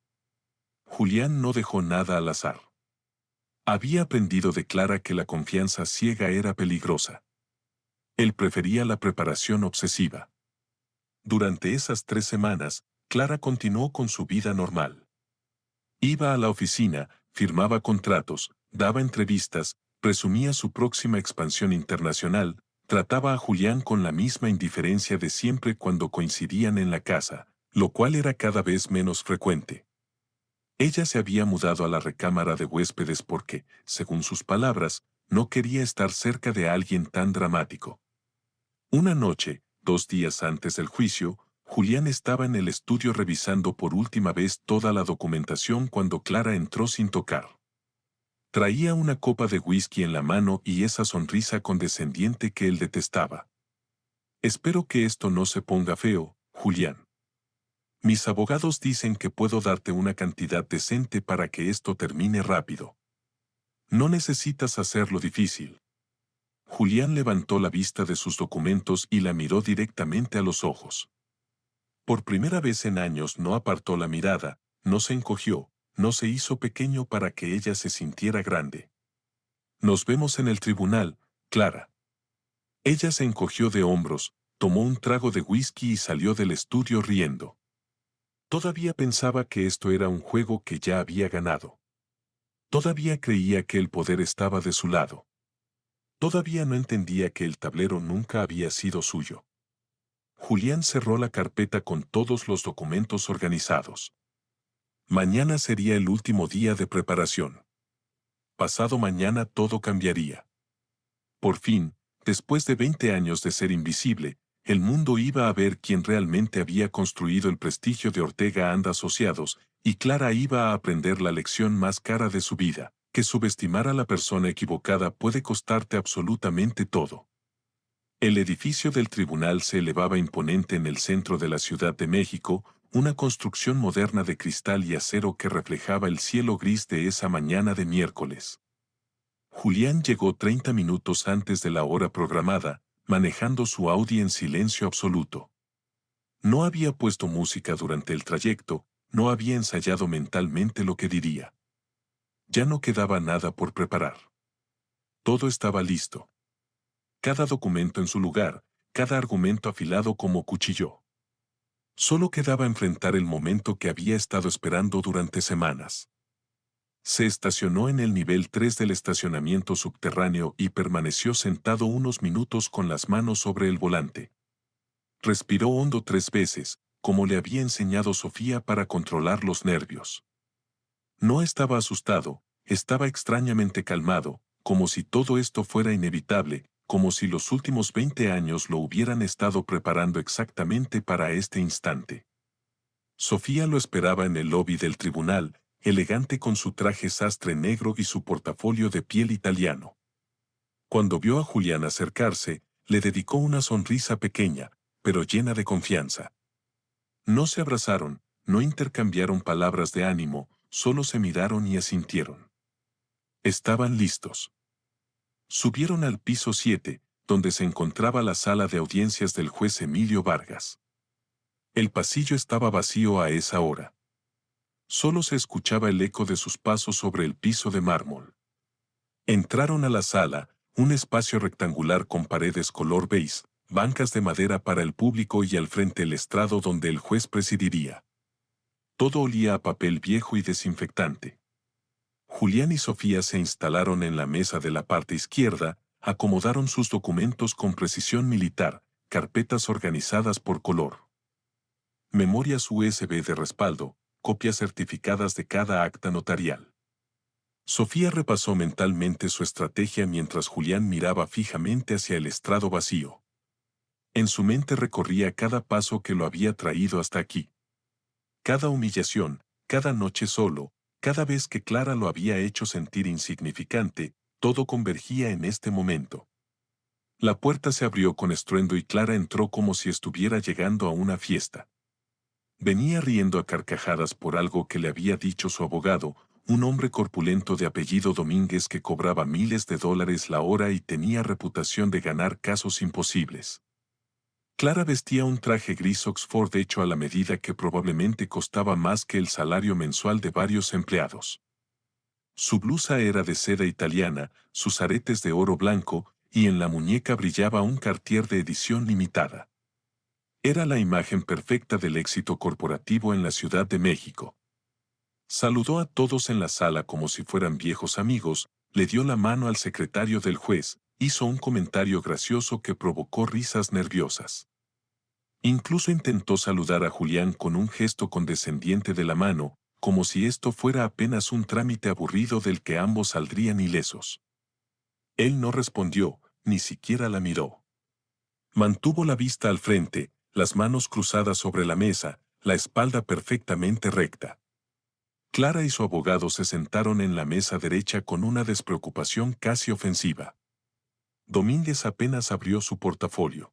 Julián no dejó nada al azar. Había aprendido de Clara que la confianza ciega era peligrosa. Él prefería la preparación obsesiva. Durante esas 3 semanas, Clara continuó con su vida normal. Iba a la oficina, firmaba contratos, daba entrevistas, presumía su próxima expansión internacional, trataba a Julián con la misma indiferencia de siempre cuando coincidían en la casa, lo cual era cada vez menos frecuente. Ella se había mudado a la recámara de huéspedes porque, según sus palabras, no quería estar cerca de alguien tan dramático. Una noche, 2 días antes del juicio, Julián estaba en el estudio revisando por última vez toda la documentación cuando Clara entró sin tocar. Traía una copa de whisky en la mano y esa sonrisa condescendiente que él detestaba. Espero que esto no se ponga feo, Julián. Mis abogados dicen que puedo darte una cantidad decente para que esto termine rápido. No necesitas hacerlo difícil. Julián levantó la vista de sus documentos y la miró directamente a los ojos. Por primera vez en años no apartó la mirada, no se encogió, no se hizo pequeño para que ella se sintiera grande. Nos vemos en el tribunal, Clara. Ella se encogió de hombros, tomó un trago de whisky y salió del estudio riendo. Todavía pensaba que esto era un juego que ya había ganado. Todavía creía que el poder estaba de su lado. Todavía no entendía que el tablero nunca había sido suyo. Julián cerró la carpeta con todos los documentos organizados. Mañana sería el último día de preparación. Pasado mañana todo cambiaría. Por fin, después de 20 años de ser invisible, el mundo iba a ver quién realmente había construido el prestigio de Ortega and Asociados, y Clara iba a aprender la lección más cara de su vida, que subestimar a la persona equivocada puede costarte absolutamente todo. El edificio del tribunal se elevaba imponente en el centro de la Ciudad de México, una construcción moderna de cristal y acero que reflejaba el cielo gris de esa mañana de miércoles. Julián llegó 30 minutos antes de la hora programada, manejando su Audi en silencio absoluto. No había puesto música durante el trayecto, no había ensayado mentalmente lo que diría. Ya no quedaba nada por preparar. Todo estaba listo. Cada documento en su lugar, cada argumento afilado como cuchillo. Solo quedaba enfrentar el momento que había estado esperando durante semanas. Se estacionó en el nivel 3 del estacionamiento subterráneo y permaneció sentado unos minutos con las manos sobre el volante. Respiró hondo 3 veces, como le había enseñado Sofía para controlar los nervios. No estaba asustado, estaba extrañamente calmado, como si todo esto fuera inevitable, como si los últimos 20 años lo hubieran estado preparando exactamente para este instante. Sofía lo esperaba en el lobby del tribunal, elegante con su traje sastre negro y su portafolio de piel italiano. Cuando vio a Julián acercarse, le dedicó una sonrisa pequeña, pero llena de confianza. No se abrazaron, no intercambiaron palabras de ánimo, solo se miraron y asintieron. Estaban listos. Subieron al piso 7, donde se encontraba la sala de audiencias del juez Emilio Vargas. El pasillo estaba vacío a esa hora. Solo se escuchaba el eco de sus pasos sobre el piso de mármol. Entraron a la sala, un espacio rectangular con paredes color beige, bancas de madera para el público y al frente el estrado donde el juez presidiría. Todo olía a papel viejo y desinfectante. Julián y Sofía se instalaron en la mesa de la parte izquierda, acomodaron sus documentos con precisión militar, carpetas organizadas por color. Memorias USB de respaldo, copias certificadas de cada acta notarial. Sofía repasó mentalmente su estrategia mientras Julián miraba fijamente hacia el estrado vacío. En su mente recorría cada paso que lo había traído hasta aquí. Cada humillación, cada noche solo, cada vez que Clara lo había hecho sentir insignificante, todo convergía en este momento. La puerta se abrió con estruendo y Clara entró como si estuviera llegando a una fiesta. Venía riendo a carcajadas por algo que le había dicho su abogado, un hombre corpulento de apellido Domínguez que cobraba miles de dólares la hora y tenía reputación de ganar casos imposibles. Clara vestía un traje gris Oxford hecho a la medida que probablemente costaba más que el salario mensual de varios empleados. Su blusa era de seda italiana, sus aretes de oro blanco, y en la muñeca brillaba un Cartier de edición limitada. Era la imagen perfecta del éxito corporativo en la Ciudad de México. Saludó a todos en la sala como si fueran viejos amigos, le dio la mano al secretario del juez, hizo un comentario gracioso que provocó risas nerviosas. Incluso intentó saludar a Julián con un gesto condescendiente de la mano, como si esto fuera apenas un trámite aburrido del que ambos saldrían ilesos. Él no respondió, ni siquiera la miró. Mantuvo la vista al frente, las manos cruzadas sobre la mesa, la espalda perfectamente recta. Clara y su abogado se sentaron en la mesa derecha con una despreocupación casi ofensiva. Domínguez apenas abrió su portafolio.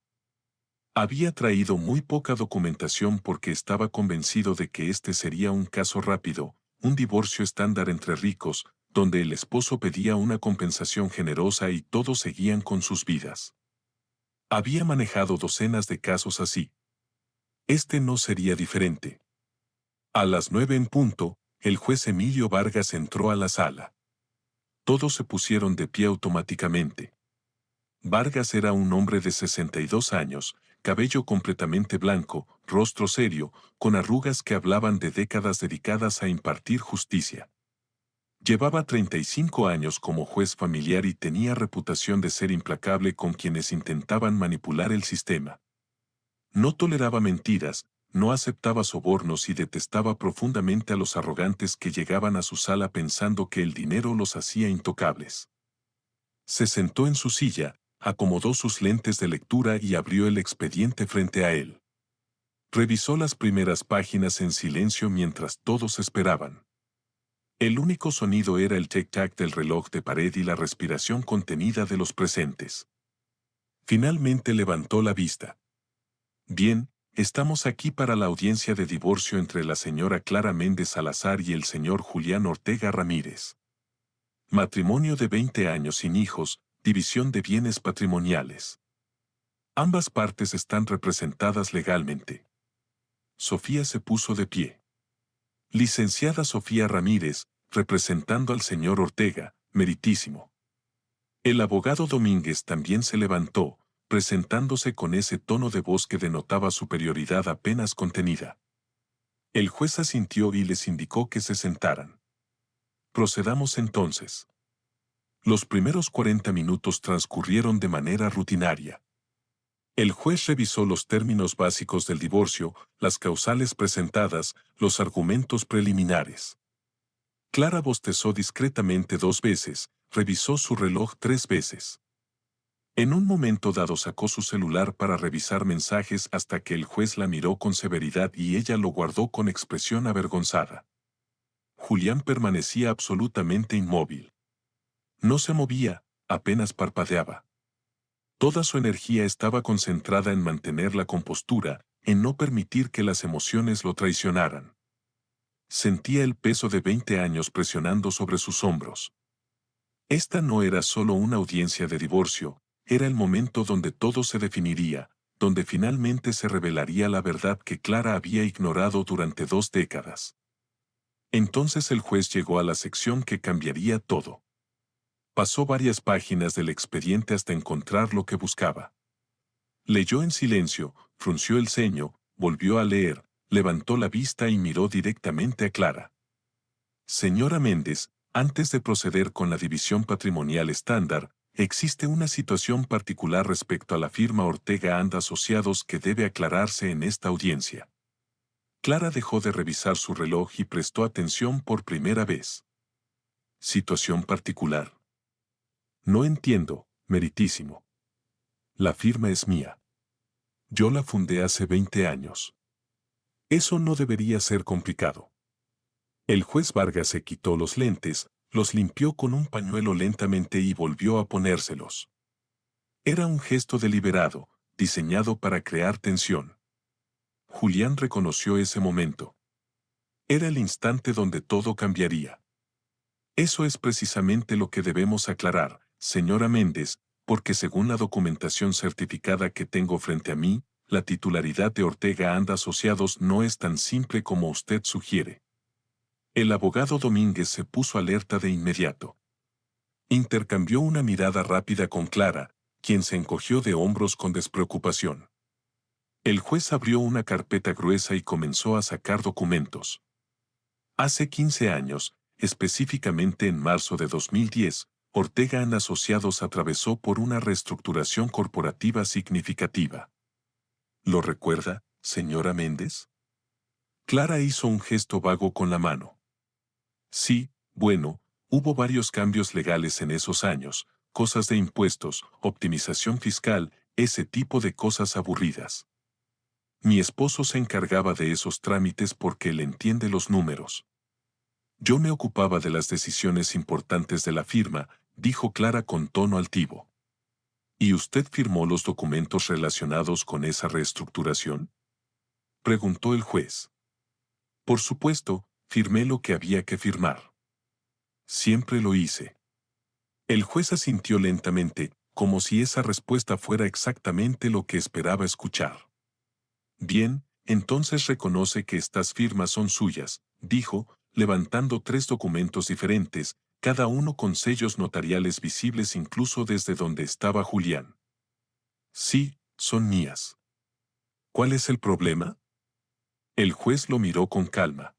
Había traído muy poca documentación porque estaba convencido de que este sería un caso rápido, un divorcio estándar entre ricos, donde el esposo pedía una compensación generosa y todos seguían con sus vidas. Había manejado docenas de casos así. Este no sería diferente. A las 9 en punto, el juez Emilio Vargas entró a la sala. Todos se pusieron de pie automáticamente. Vargas era un hombre de 62 años, cabello completamente blanco, rostro serio, con arrugas que hablaban de décadas dedicadas a impartir justicia. Llevaba 35 años como juez familiar y tenía reputación de ser implacable con quienes intentaban manipular el sistema. No toleraba mentiras, no aceptaba sobornos y detestaba profundamente a los arrogantes que llegaban a su sala pensando que el dinero los hacía intocables. Se sentó en su silla, acomodó sus lentes de lectura y abrió el expediente frente a él. Revisó las primeras páginas en silencio mientras todos esperaban. El único sonido era el tic-tac del reloj de pared y la respiración contenida de los presentes. Finalmente levantó la vista. Bien, estamos aquí para la audiencia de divorcio entre la señora Clara Méndez Salazar y el señor Julián Ortega Ramírez. Matrimonio de 20 años sin hijos, división de bienes patrimoniales. Ambas partes están representadas legalmente. Sofía se puso de pie. Licenciada Sofía Ramírez, representando al señor Ortega, meritísimo. El abogado Domínguez también se levantó, presentándose con ese tono de voz que denotaba superioridad apenas contenida. El juez asintió y les indicó que se sentaran. Procedamos entonces. Los primeros 40 minutos transcurrieron de manera rutinaria. El juez revisó los términos básicos del divorcio, las causales presentadas, los argumentos preliminares. Clara bostezó discretamente 2 veces, revisó su reloj 3 veces. En un momento dado sacó su celular para revisar mensajes hasta que el juez la miró con severidad y ella lo guardó con expresión avergonzada. Julián permanecía absolutamente inmóvil. No se movía, apenas parpadeaba. Toda su energía estaba concentrada en mantener la compostura, en no permitir que las emociones lo traicionaran. Sentía el peso de 20 años presionando sobre sus hombros. Esta no era solo una audiencia de divorcio, era el momento donde todo se definiría, donde finalmente se revelaría la verdad que Clara había ignorado durante 2 décadas. Entonces el juez llegó a la sección que cambiaría todo. Pasó varias páginas del expediente hasta encontrar lo que buscaba. Leyó en silencio, frunció el ceño, volvió a leer, levantó la vista y miró directamente a Clara. Señora Méndez, antes de proceder con la división patrimonial estándar, existe una situación particular respecto a la firma Ortega and Asociados que debe aclararse en esta audiencia. Clara dejó de revisar su reloj y prestó atención por primera vez. ¿Situación particular? No entiendo, meritísimo. La firma es mía. Yo la fundé hace 20 años. Eso no debería ser complicado. El juez Vargas se quitó los lentes, los limpió con un pañuelo lentamente y volvió a ponérselos. Era un gesto deliberado, diseñado para crear tensión. Julián reconoció ese momento. Era el instante donde todo cambiaría. Eso es precisamente lo que debemos aclarar, señora Méndez, porque según la documentación certificada que tengo frente a mí, la titularidad de Ortega and Asociados no es tan simple como usted sugiere. El abogado Domínguez se puso alerta de inmediato. Intercambió una mirada rápida con Clara, quien se encogió de hombros con despreocupación. El juez abrió una carpeta gruesa y comenzó a sacar documentos. Hace 15 años, específicamente en marzo de 2010, Ortega and Asociados atravesó por una reestructuración corporativa significativa. ¿Lo recuerda, señora Méndez? Clara hizo un gesto vago con la mano. Sí, bueno, hubo varios cambios legales en esos años, cosas de impuestos, optimización fiscal, ese tipo de cosas aburridas. Mi esposo se encargaba de esos trámites porque él entiende los números. Yo me ocupaba de las decisiones importantes de la firma, dijo Clara con tono altivo. ¿Y usted firmó los documentos relacionados con esa reestructuración? Preguntó el juez. Por supuesto, firmé lo que había que firmar. Siempre lo hice. El juez asintió lentamente, como si esa respuesta fuera exactamente lo que esperaba escuchar. Bien, entonces reconoce que estas firmas son suyas, dijo, levantando 3 documentos diferentes, cada uno con sellos notariales visibles incluso desde donde estaba Julián. Sí, son mías. ¿Cuál es el problema? El juez lo miró con calma.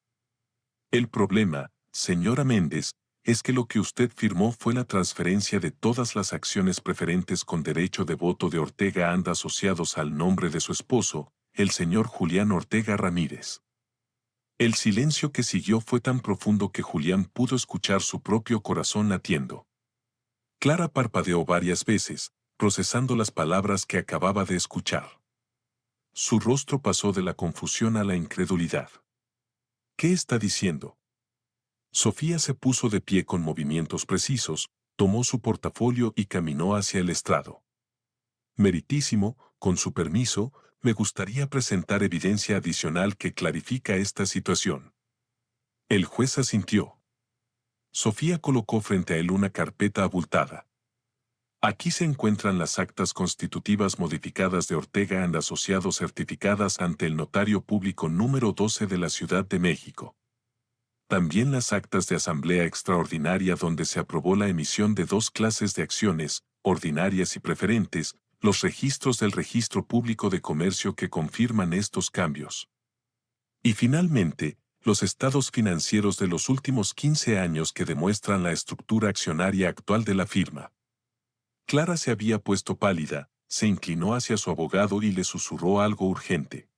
El problema, señora Méndez, es que lo que usted firmó fue la transferencia de todas las acciones preferentes con derecho de voto de Ortega and Asociados al nombre de su esposo, el señor Julián Ortega Ramírez. El silencio que siguió fue tan profundo que Julián pudo escuchar su propio corazón latiendo. Clara parpadeó varias veces, procesando las palabras que acababa de escuchar. Su rostro pasó de la confusión a la incredulidad. ¿Qué está diciendo? Sofía se puso de pie con movimientos precisos, tomó su portafolio y caminó hacia el estrado. Meritísimo, con su permiso, me gustaría presentar evidencia adicional que clarifica esta situación. El juez asintió. Sofía colocó frente a él una carpeta abultada. Aquí se encuentran las actas constitutivas modificadas de Ortega and Asociados certificadas ante el Notario Público número 12 de la Ciudad de México. También las actas de asamblea extraordinaria donde se aprobó la emisión de 2 clases de acciones, ordinarias y preferentes, los registros del Registro Público de Comercio que confirman estos cambios. Y finalmente, los estados financieros de los últimos 15 años que demuestran la estructura accionaria actual de la firma. Clara se había puesto pálida, se inclinó hacia su abogado y le susurró algo urgente.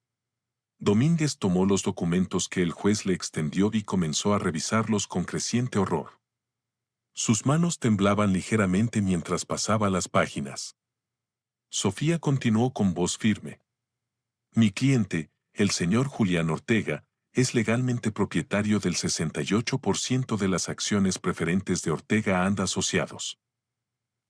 Domínguez tomó los documentos que el juez le extendió y comenzó a revisarlos con creciente horror. Sus manos temblaban ligeramente mientras pasaba las páginas. Sofía continuó con voz firme. Mi cliente, el señor Julián Ortega, es legalmente propietario del 68% de las acciones preferentes de Ortega and Asociados.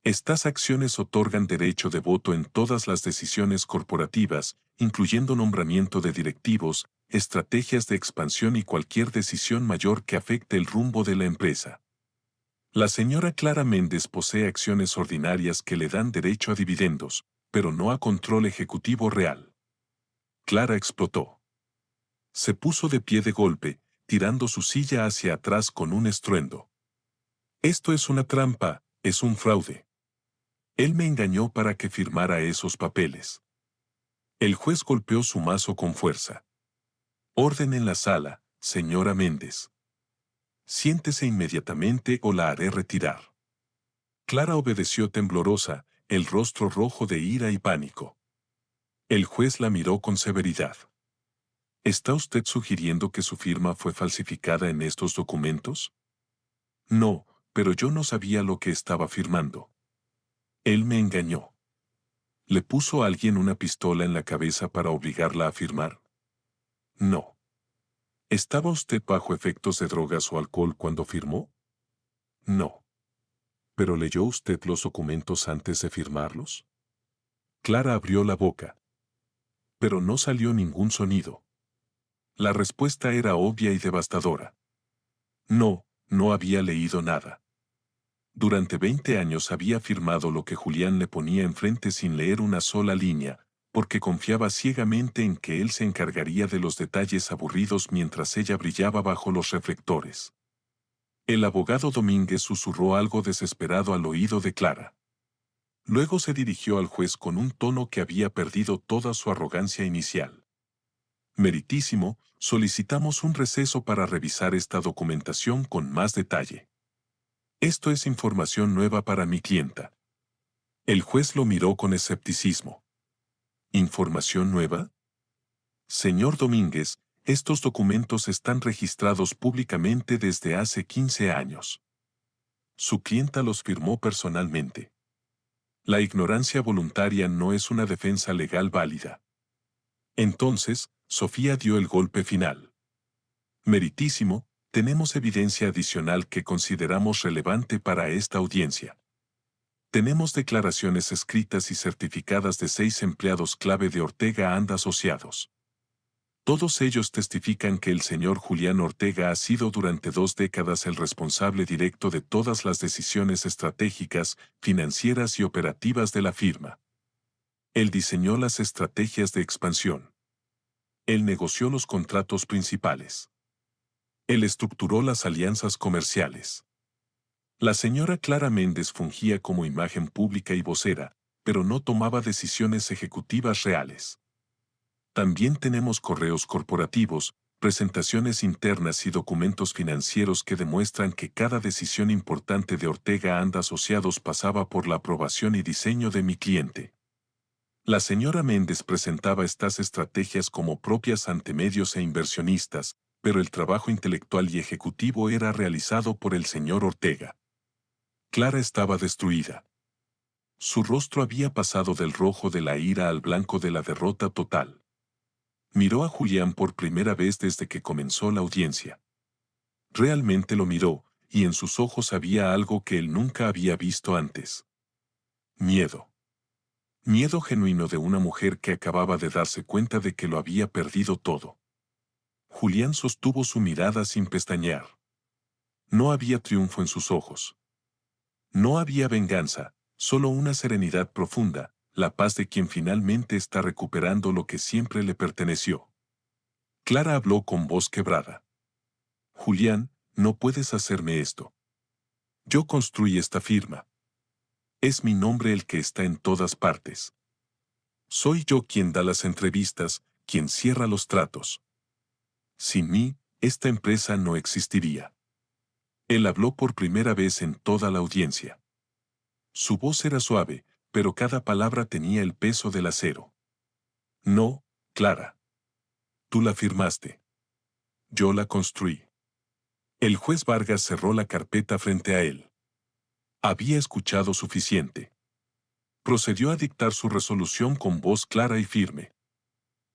Estas acciones otorgan derecho de voto en todas las decisiones corporativas, incluyendo nombramiento de directivos, estrategias de expansión y cualquier decisión mayor que afecte el rumbo de la empresa. La señora Clara Méndez posee acciones ordinarias que le dan derecho a dividendos, pero no a control ejecutivo real. Clara explotó. Se puso de pie de golpe, tirando su silla hacia atrás con un estruendo. Esto es una trampa, es un fraude. Él me engañó para que firmara esos papeles. El juez golpeó su mazo con fuerza. Orden en la sala, señora Méndez. Siéntese inmediatamente o la haré retirar. Clara obedeció temblorosa, el rostro rojo de ira y pánico. El juez la miró con severidad. ¿Está usted sugiriendo que su firma fue falsificada en estos documentos? No, pero yo no sabía lo que estaba firmando. Él me engañó. ¿Le puso alguien una pistola en la cabeza para obligarla a firmar? No. ¿Estaba usted bajo efectos de drogas o alcohol cuando firmó? No. ¿Pero leyó usted los documentos antes de firmarlos? Clara abrió la boca. Pero no salió ningún sonido. La respuesta era obvia y devastadora. No, no había leído nada. Durante 20 años había firmado lo que Julián le ponía enfrente sin leer una sola línea, porque confiaba ciegamente en que él se encargaría de los detalles aburridos mientras ella brillaba bajo los reflectores. El abogado Domínguez susurró algo desesperado al oído de Clara. Luego se dirigió al juez con un tono que había perdido toda su arrogancia inicial. Meritísimo, solicitamos un receso para revisar esta documentación con más detalle. Esto es información nueva para mi clienta. El juez lo miró con escepticismo. ¿Información nueva? Señor Domínguez, estos documentos están registrados públicamente desde hace 15 años. Su clienta los firmó personalmente. La ignorancia voluntaria no es una defensa legal válida. Entonces, Sofía dio el golpe final. Meritísimo, tenemos evidencia adicional que consideramos relevante para esta audiencia. Tenemos declaraciones escritas y certificadas de 6 empleados clave de Ortega and Asociados. Todos ellos testifican que el señor Julián Ortega ha sido durante 2 décadas el responsable directo de todas las decisiones estratégicas, financieras y operativas de la firma. Él diseñó las estrategias de expansión. Él negoció los contratos principales. Él estructuró las alianzas comerciales. La señora Clara Méndez fungía como imagen pública y vocera, pero no tomaba decisiones ejecutivas reales. También tenemos correos corporativos, presentaciones internas y documentos financieros que demuestran que cada decisión importante de Ortega and Asociados pasaba por la aprobación y diseño de mi cliente. La señora Méndez presentaba estas estrategias como propias ante medios e inversionistas, pero el trabajo intelectual y ejecutivo era realizado por el señor Ortega. Clara estaba destruida. Su rostro había pasado del rojo de la ira al blanco de la derrota total. Miró a Julián por primera vez desde que comenzó la audiencia. Realmente lo miró, y en sus ojos había algo que él nunca había visto antes. Miedo. Miedo genuino de una mujer que acababa de darse cuenta de que lo había perdido todo. Julián sostuvo su mirada sin pestañear. No había triunfo en sus ojos. No había venganza, solo una serenidad profunda, la paz de quien finalmente está recuperando lo que siempre le perteneció. Clara habló con voz quebrada. Julián, no puedes hacerme esto. Yo construí esta firma. Es mi nombre el que está en todas partes. Soy yo quien da las entrevistas, quien cierra los tratos. Sin mí, esta empresa no existiría. Él habló por primera vez en toda la audiencia. Su voz era suave, pero cada palabra tenía el peso del acero. No, Clara. Tú la firmaste. Yo la construí. El juez Vargas cerró la carpeta frente a él. Había escuchado suficiente. Procedió a dictar su resolución con voz clara y firme.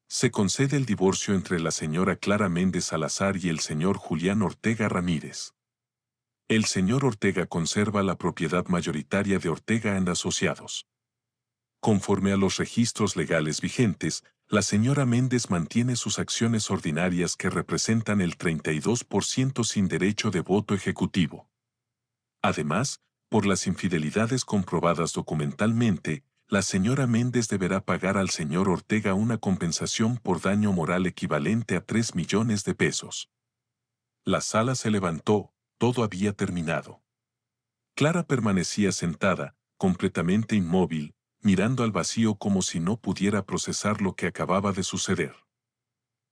Se concede el divorcio entre la señora Clara Méndez Salazar y el señor Julián Ortega Ramírez. El señor Ortega conserva la propiedad mayoritaria de Ortega and Asociados. Conforme a los registros legales vigentes, la señora Méndez mantiene sus acciones ordinarias que representan el 32% sin derecho de voto ejecutivo. Además, por las infidelidades comprobadas documentalmente, la señora Méndez deberá pagar al señor Ortega una compensación por daño moral equivalente a 3 millones de pesos. La sala se levantó, todo había terminado. Clara permanecía sentada, completamente inmóvil, mirando al vacío como si no pudiera procesar lo que acababa de suceder.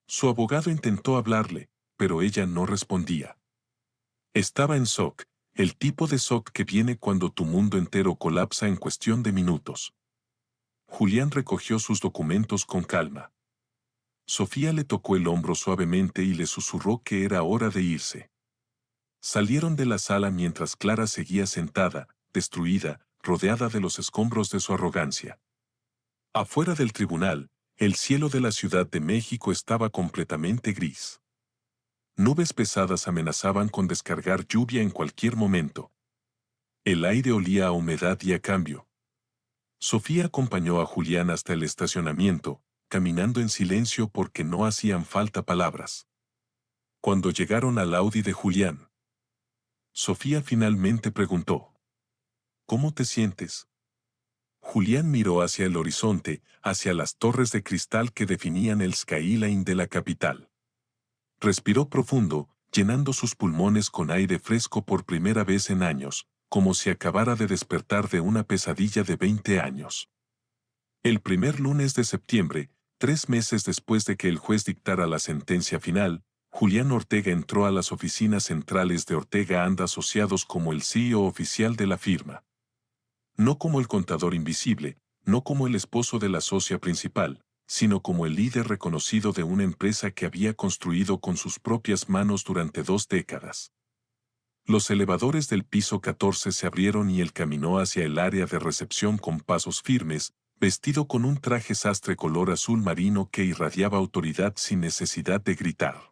Su abogado intentó hablarle, pero ella no respondía. Estaba en shock, el tipo de shock que viene cuando tu mundo entero colapsa en cuestión de minutos. Julián recogió sus documentos con calma. Sofía le tocó el hombro suavemente y le susurró que era hora de irse. Salieron de la sala mientras Clara seguía sentada, destruida, rodeada de los escombros de su arrogancia. Afuera del tribunal, el cielo de la Ciudad de México estaba completamente gris. Nubes pesadas amenazaban con descargar lluvia en cualquier momento. El aire olía a humedad y a cambio. Sofía acompañó a Julián hasta el estacionamiento, caminando en silencio porque no hacían falta palabras. Cuando llegaron al Audi de Julián, Sofía finalmente preguntó: ¿Cómo te sientes? Julián miró hacia el horizonte, hacia las torres de cristal que definían el skyline de la capital. Respiró profundo, llenando sus pulmones con aire fresco por primera vez en años, como si acabara de despertar de una pesadilla de 20 años. El primer lunes de septiembre, 3 meses después de que el juez dictara la sentencia final, Julián Ortega entró a las oficinas centrales de Ortega and Asociados como el CEO oficial de la firma. No como el contador invisible, no como el esposo de la socia principal, sino como el líder reconocido de una empresa que había construido con sus propias manos durante 2 décadas. Los elevadores del piso 14 se abrieron y él caminó hacia el área de recepción con pasos firmes, vestido con un traje sastre color azul marino que irradiaba autoridad sin necesidad de gritar.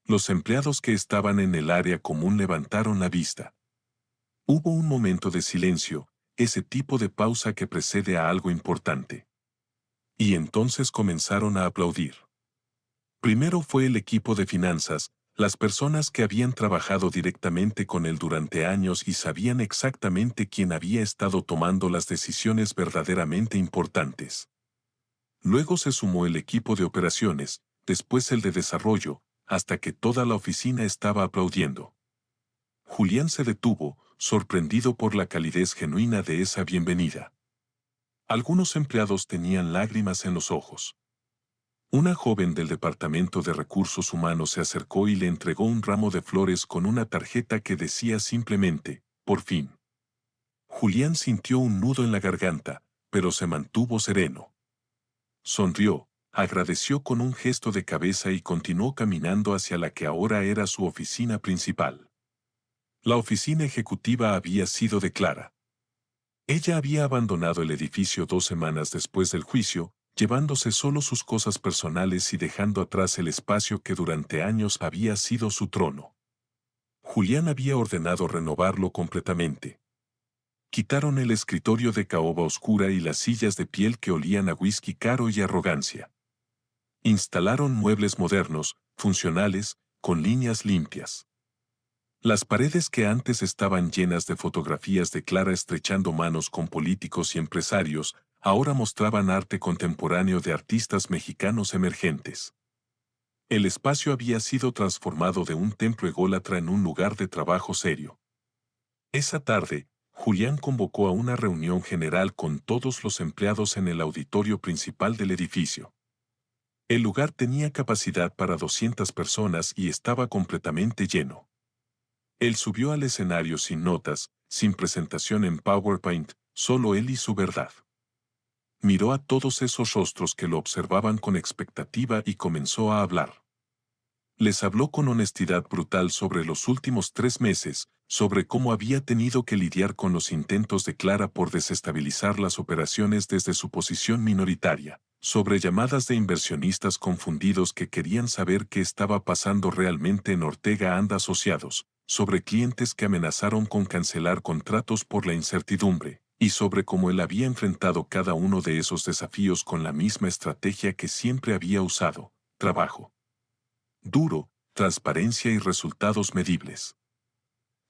Los empleados que estaban en el área común levantaron la vista. Hubo un momento de silencio, ese tipo de pausa que precede a algo importante. Y entonces comenzaron a aplaudir. Primero fue el equipo de finanzas, las personas que habían trabajado directamente con él durante años y sabían exactamente quién había estado tomando las decisiones verdaderamente importantes. Luego se sumó el equipo de operaciones, después el de desarrollo, hasta que toda la oficina estaba aplaudiendo. Julián se detuvo, sorprendido por la calidez genuina de esa bienvenida. Algunos empleados tenían lágrimas en los ojos. Una joven del Departamento de Recursos Humanos se acercó y le entregó un ramo de flores con una tarjeta que decía simplemente: por fin. Julián sintió un nudo en la garganta, pero se mantuvo sereno. Sonrió, agradeció con un gesto de cabeza y continuó caminando hacia la que ahora era su oficina principal. La oficina ejecutiva había sido de Clara. Ella había abandonado el edificio 2 semanas después del juicio, llevándose solo sus cosas personales y dejando atrás el espacio que durante años había sido su trono. Julián había ordenado renovarlo completamente. Quitaron el escritorio de caoba oscura y las sillas de piel que olían a whisky caro y arrogancia. Instalaron muebles modernos, funcionales, con líneas limpias. Las paredes que antes estaban llenas de fotografías de Clara estrechando manos con políticos y empresarios, ahora mostraban arte contemporáneo de artistas mexicanos emergentes. El espacio había sido transformado de un templo ególatra en un lugar de trabajo serio. Esa tarde, Julián convocó a una reunión general con todos los empleados en el auditorio principal del edificio. El lugar tenía capacidad para 200 personas y estaba completamente lleno. Él subió al escenario sin notas, sin presentación en PowerPoint, solo él y su verdad. Miró a todos esos rostros que lo observaban con expectativa y comenzó a hablar. Les habló con honestidad brutal sobre los últimos 3 meses, sobre cómo había tenido que lidiar con los intentos de Clara por desestabilizar las operaciones desde su posición minoritaria, sobre llamadas de inversionistas confundidos que querían saber qué estaba pasando realmente en Ortega and Asociados, sobre clientes que amenazaron con cancelar contratos por la incertidumbre, y sobre cómo él había enfrentado cada uno de esos desafíos con la misma estrategia que siempre había usado: trabajo duro, transparencia y resultados medibles.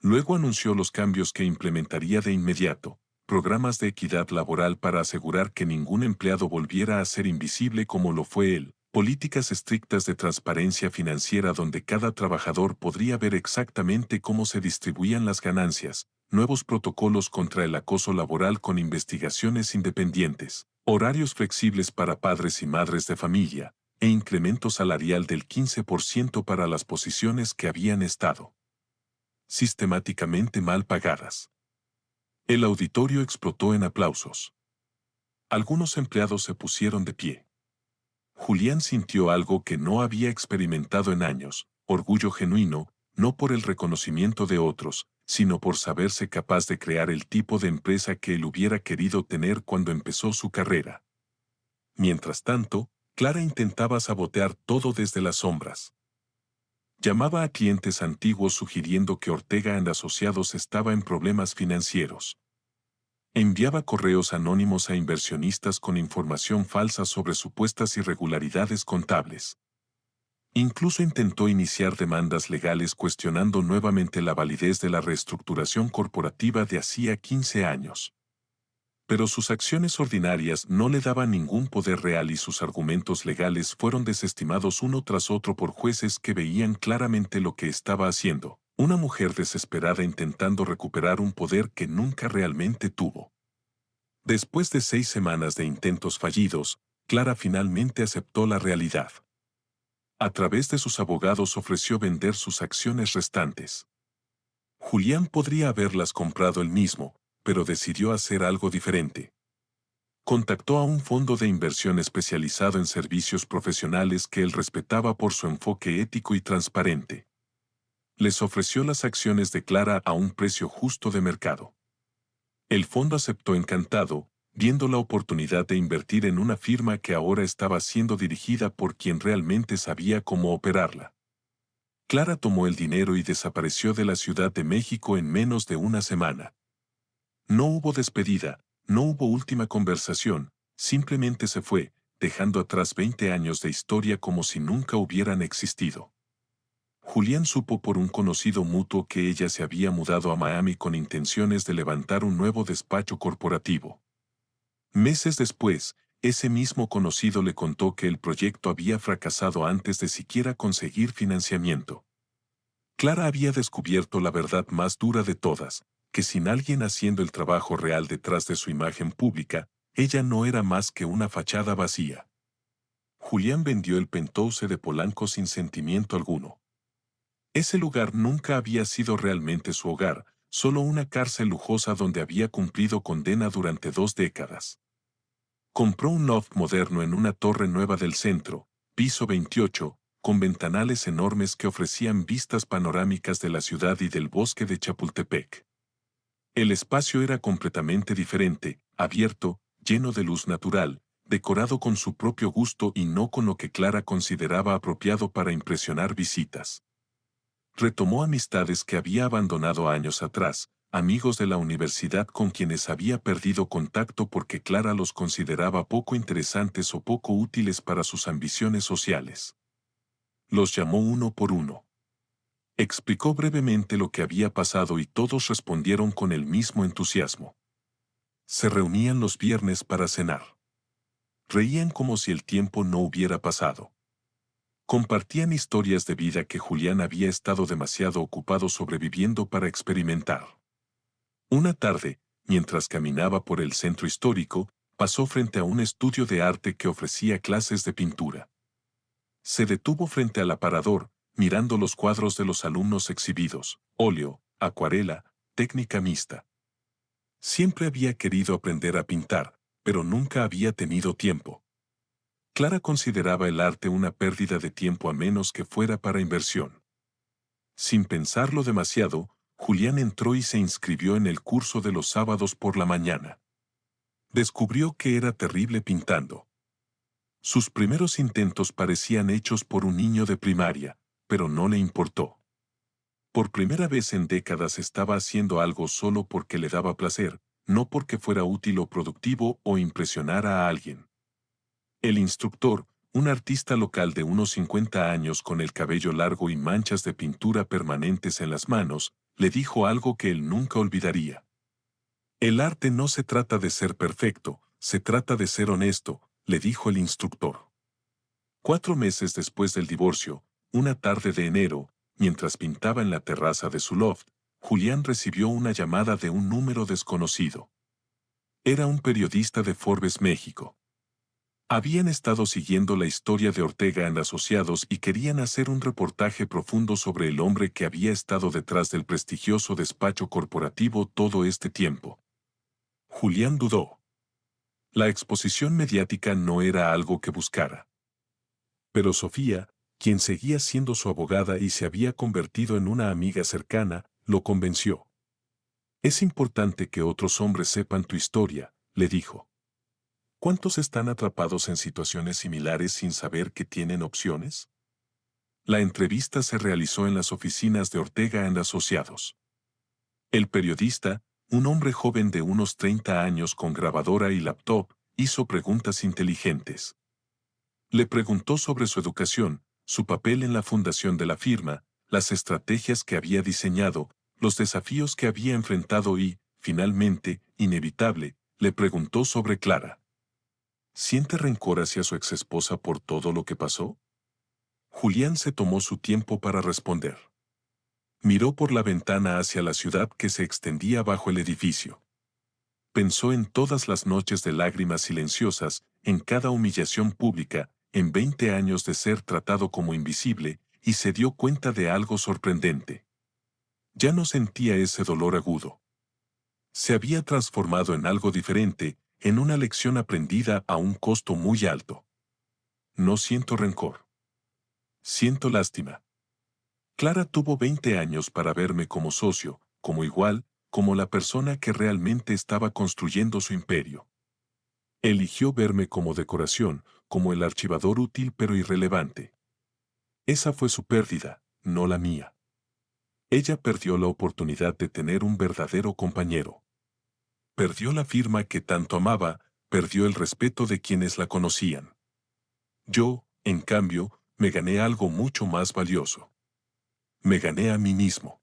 Luego anunció los cambios que implementaría de inmediato: programas de equidad laboral para asegurar que ningún empleado volviera a ser invisible como lo fue él, políticas estrictas de transparencia financiera donde cada trabajador podría ver exactamente cómo se distribuían las ganancias, nuevos protocolos contra el acoso laboral con investigaciones independientes, horarios flexibles para padres y madres de familia, e incremento salarial del 15% para las posiciones que habían estado sistemáticamente mal pagadas. El auditorio explotó en aplausos. Algunos empleados se pusieron de pie. Julián sintió algo que no había experimentado en años: orgullo genuino, no por el reconocimiento de otros, sino por saberse capaz de crear el tipo de empresa que él hubiera querido tener cuando empezó su carrera. Mientras tanto, Clara intentaba sabotear todo desde las sombras. Llamaba a clientes antiguos sugiriendo que Ortega and Asociados estaba en problemas financieros. Enviaba correos anónimos a inversionistas con información falsa sobre supuestas irregularidades contables. Incluso intentó iniciar demandas legales cuestionando nuevamente la validez de la reestructuración corporativa de hacía 15 años. Pero sus acciones ordinarias no le daban ningún poder real y sus argumentos legales fueron desestimados uno tras otro por jueces que veían claramente lo que estaba haciendo, una mujer desesperada intentando recuperar un poder que nunca realmente tuvo. Después de 6 semanas de intentos fallidos, Clara finalmente aceptó la realidad. A través de sus abogados ofreció vender sus acciones restantes. Julián podría haberlas comprado él mismo, pero decidió hacer algo diferente. Contactó a un fondo de inversión especializado en servicios profesionales que él respetaba por su enfoque ético y transparente. Les ofreció las acciones de Clara a un precio justo de mercado. El fondo aceptó encantado, viendo la oportunidad de invertir en una firma que ahora estaba siendo dirigida por quien realmente sabía cómo operarla. Clara tomó el dinero y desapareció de la Ciudad de México en menos de una semana. No hubo despedida, no hubo última conversación, simplemente se fue, dejando atrás 20 años de historia como si nunca hubieran existido. Julián supo por un conocido mutuo que ella se había mudado a Miami con intenciones de levantar un nuevo despacho corporativo. Meses después, ese mismo conocido le contó que el proyecto había fracasado antes de siquiera conseguir financiamiento. Clara había descubierto la verdad más dura de todas, que sin alguien haciendo el trabajo real detrás de su imagen pública, ella no era más que una fachada vacía. Julián vendió el penthouse de Polanco sin sentimiento alguno. Ese lugar nunca había sido realmente su hogar, solo una cárcel lujosa donde había cumplido condena durante 2 décadas. Compró un loft moderno en una torre nueva del centro, piso 28, con ventanales enormes que ofrecían vistas panorámicas de la ciudad y del bosque de Chapultepec. El espacio era completamente diferente, abierto, lleno de luz natural, decorado con su propio gusto y no con lo que Clara consideraba apropiado para impresionar visitas. Retomó amistades que había abandonado años atrás, amigos de la universidad con quienes había perdido contacto porque Clara los consideraba poco interesantes o poco útiles para sus ambiciones sociales. Los llamó uno por uno. Explicó brevemente lo que había pasado y todos respondieron con el mismo entusiasmo. Se reunían los viernes para cenar. Reían como si el tiempo no hubiera pasado. Compartían historias de vida que Julián había estado demasiado ocupado sobreviviendo para experimentar. Una tarde, mientras caminaba por el centro histórico, pasó frente a un estudio de arte que ofrecía clases de pintura. Se detuvo frente al aparador, mirando los cuadros de los alumnos exhibidos, óleo, acuarela, técnica mixta. Siempre había querido aprender a pintar, pero nunca había tenido tiempo. Clara consideraba el arte una pérdida de tiempo a menos que fuera para inversión. Sin pensarlo demasiado, Julián entró y se inscribió en el curso de los sábados por la mañana. Descubrió que era terrible pintando. Sus primeros intentos parecían hechos por un niño de primaria, pero no le importó. Por primera vez en décadas estaba haciendo algo solo porque le daba placer, no porque fuera útil o productivo o impresionara a alguien. El instructor, un artista local de unos 50 años con el cabello largo y manchas de pintura permanentes en las manos, le dijo algo que él nunca olvidaría. El arte no se trata de ser perfecto, se trata de ser honesto, le dijo el instructor. 4 meses después del divorcio, una tarde de enero, mientras pintaba en la terraza de su loft, Julián recibió una llamada de un número desconocido. Era un periodista de Forbes, México. Habían estado siguiendo la historia de Ortega and Asociados y querían hacer un reportaje profundo sobre el hombre que había estado detrás del prestigioso despacho corporativo todo este tiempo. Julián dudó. La exposición mediática no era algo que buscara. Pero Sofía, quien seguía siendo su abogada y se había convertido en una amiga cercana, lo convenció. Es importante que otros hombres sepan tu historia, le dijo. ¿Cuántos están atrapados en situaciones similares sin saber que tienen opciones? La entrevista se realizó en las oficinas de Ortega and Asociados. El periodista, un hombre joven de unos 30 años con grabadora y laptop, hizo preguntas inteligentes. Le preguntó sobre su educación, su papel en la fundación de la firma, las estrategias que había diseñado, los desafíos que había enfrentado y, finalmente, inevitable, le preguntó sobre Clara. ¿Siente rencor hacia su exesposa por todo lo que pasó? Julián se tomó su tiempo para responder. Miró por la ventana hacia la ciudad que se extendía bajo el edificio. Pensó en todas las noches de lágrimas silenciosas, en cada humillación pública, en 20 años de ser tratado como invisible, y se dio cuenta de algo sorprendente. Ya no sentía ese dolor agudo. Se había transformado en algo diferente, en una lección aprendida a un costo muy alto. No siento rencor. Siento lástima. Clara tuvo 20 años para verme como socio, como igual, como la persona que realmente estaba construyendo su imperio. Eligió verme como decoración, como el archivador útil pero irrelevante. Esa fue su pérdida, no la mía. Ella perdió la oportunidad de tener un verdadero compañero. Perdió la firma que tanto amaba, perdió el respeto de quienes la conocían. Yo, en cambio, me gané algo mucho más valioso. Me gané a mí mismo.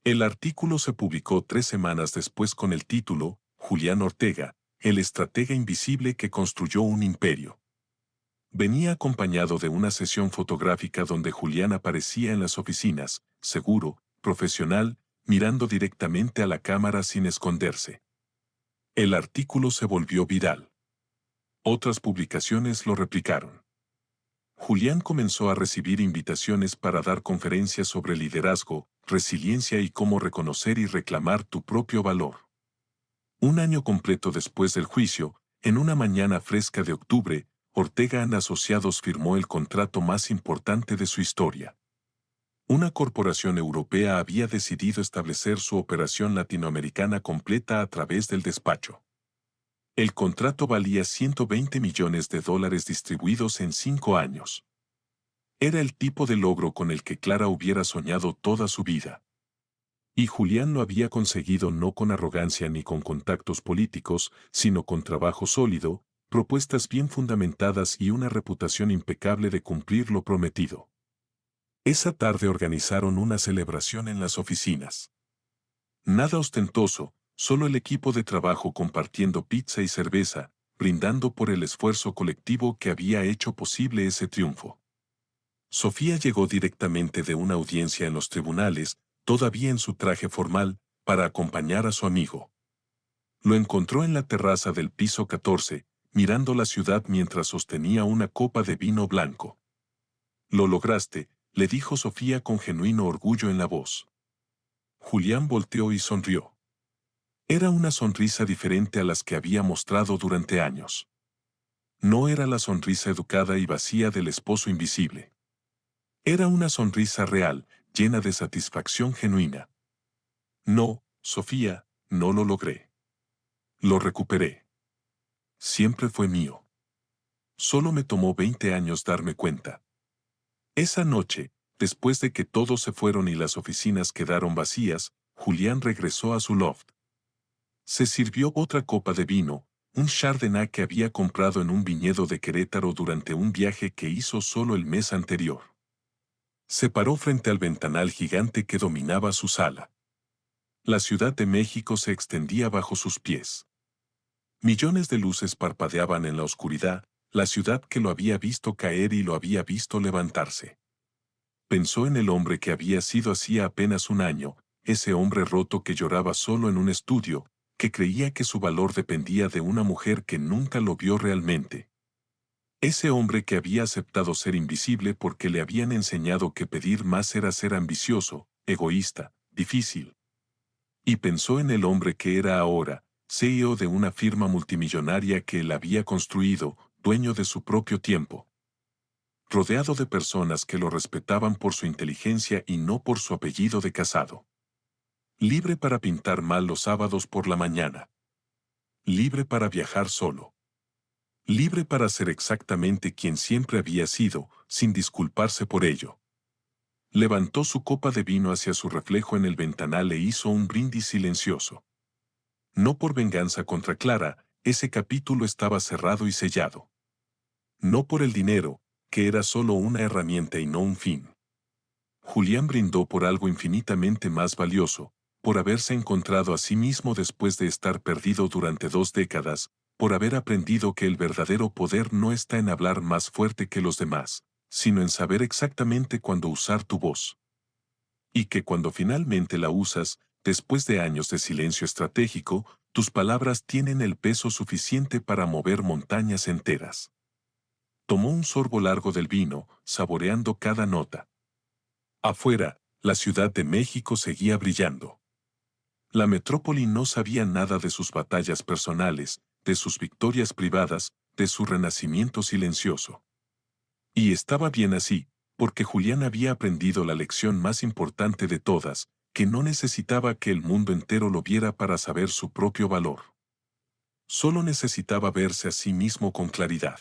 El artículo se publicó 3 semanas después con el título, Julián Ortega, el estratega invisible que construyó un imperio. Venía acompañado de una sesión fotográfica donde Julián aparecía en las oficinas, seguro, profesional, mirando directamente a la cámara sin esconderse. El artículo se volvió viral. Otras publicaciones lo replicaron. Julián comenzó a recibir invitaciones para dar conferencias sobre liderazgo, resiliencia y cómo reconocer y reclamar tu propio valor. Un año completo después del juicio, en una mañana fresca de octubre, Ortega and Asociados firmó el contrato más importante de su historia. Una corporación europea había decidido establecer su operación latinoamericana completa a través del despacho. El contrato valía $120 millones distribuidos en 5 años. Era el tipo de logro con el que Clara hubiera soñado toda su vida. Y Julián lo había conseguido no con arrogancia ni con contactos políticos, sino con trabajo sólido, propuestas bien fundamentadas y una reputación impecable de cumplir lo prometido. Esa tarde organizaron una celebración en las oficinas. Nada ostentoso, solo el equipo de trabajo compartiendo pizza y cerveza, brindando por el esfuerzo colectivo que había hecho posible ese triunfo. Sofía llegó directamente de una audiencia en los tribunales, todavía en su traje formal, para acompañar a su amigo. Lo encontró en la terraza del piso 14, mirando la ciudad mientras sostenía una copa de vino blanco. «Lo lograste», le dijo Sofía con genuino orgullo en la voz. Julián volteó y sonrió. Era una sonrisa diferente a las que había mostrado durante años. No era la sonrisa educada y vacía del esposo invisible. Era una sonrisa real, llena de satisfacción genuina. «No, Sofía, no lo logré. Lo recuperé. Siempre fue mío. Solo me tomó 20 años darme cuenta». Esa noche, después de que todos se fueron y las oficinas quedaron vacías, Julián regresó a su loft. Se sirvió otra copa de vino, un Chardonnay que había comprado en un viñedo de Querétaro durante un viaje que hizo solo el mes anterior. Se paró frente al ventanal gigante que dominaba su sala. La Ciudad de México se extendía bajo sus pies. Millones de luces parpadeaban en la oscuridad, la ciudad que lo había visto caer y lo había visto levantarse. Pensó en el hombre que había sido hacía apenas un año, ese hombre roto que lloraba solo en un estudio, que creía que su valor dependía de una mujer que nunca lo vio realmente. Ese hombre que había aceptado ser invisible porque le habían enseñado que pedir más era ser ambicioso, egoísta, difícil. Y pensó en el hombre que era ahora, CEO de una firma multimillonaria que él había construido, dueño de su propio tiempo. Rodeado de personas que lo respetaban por su inteligencia y no por su apellido de casado. Libre para pintar mal los sábados por la mañana. Libre para viajar solo. libre para ser exactamente quien siempre había sido, sin disculparse por ello. Levantó su copa de vino hacia su reflejo en el ventanal e hizo un brindis silencioso. No por venganza contra Clara, ese capítulo estaba cerrado y sellado. No por el dinero, que era solo una herramienta y no un fin. Julián brindó por algo infinitamente más valioso, por haberse encontrado a sí mismo después de estar perdido durante 2 décadas, por haber aprendido que el verdadero poder no está en hablar más fuerte que los demás, sino en saber exactamente cuándo usar tu voz. Y que cuando finalmente la usas, después de años de silencio estratégico, tus palabras tienen el peso suficiente para mover montañas enteras. Tomó un sorbo largo del vino, saboreando cada nota. Afuera, la Ciudad de México seguía brillando. La metrópoli no sabía nada de sus batallas personales, de sus victorias privadas, de su renacimiento silencioso. Y estaba bien así, porque Julián había aprendido la lección más importante de todas, que no necesitaba que el mundo entero lo viera para saber su propio valor. Solo necesitaba verse a sí mismo con claridad.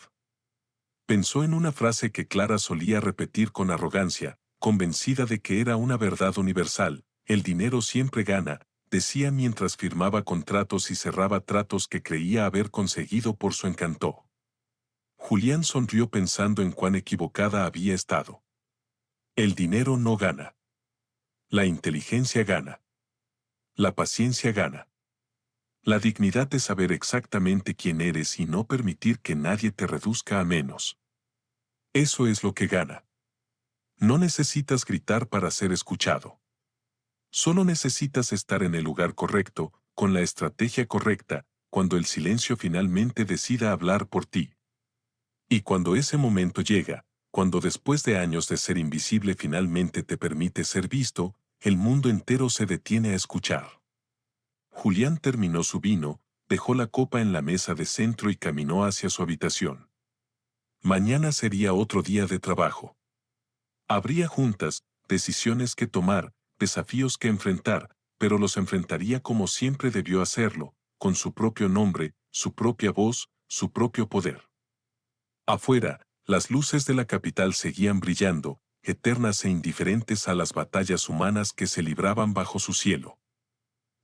Pensó en una frase que Clara solía repetir con arrogancia, convencida de que era una verdad universal: el dinero siempre gana, decía mientras firmaba contratos y cerraba tratos que creía haber conseguido por su encanto. Julián sonrió pensando en cuán equivocada había estado. El dinero no gana. La inteligencia gana. La paciencia gana. La dignidad de saber exactamente quién eres y no permitir que nadie te reduzca a menos. Eso es lo que gana. No necesitas gritar para ser escuchado. Solo necesitas estar en el lugar correcto, con la estrategia correcta, cuando el silencio finalmente decida hablar por ti. Y cuando ese momento llega, cuando después de años de ser invisible finalmente te permite ser visto, el mundo entero se detiene a escuchar. Julián terminó su vino, dejó la copa en la mesa de centro y caminó hacia su habitación. Mañana sería otro día de trabajo. Habría juntas, decisiones que tomar, desafíos que enfrentar, pero los enfrentaría como siempre debió hacerlo, con su propio nombre, su propia voz, su propio poder. Afuera, las luces de la capital seguían brillando, eternas e indiferentes a las batallas humanas que se libraban bajo su cielo.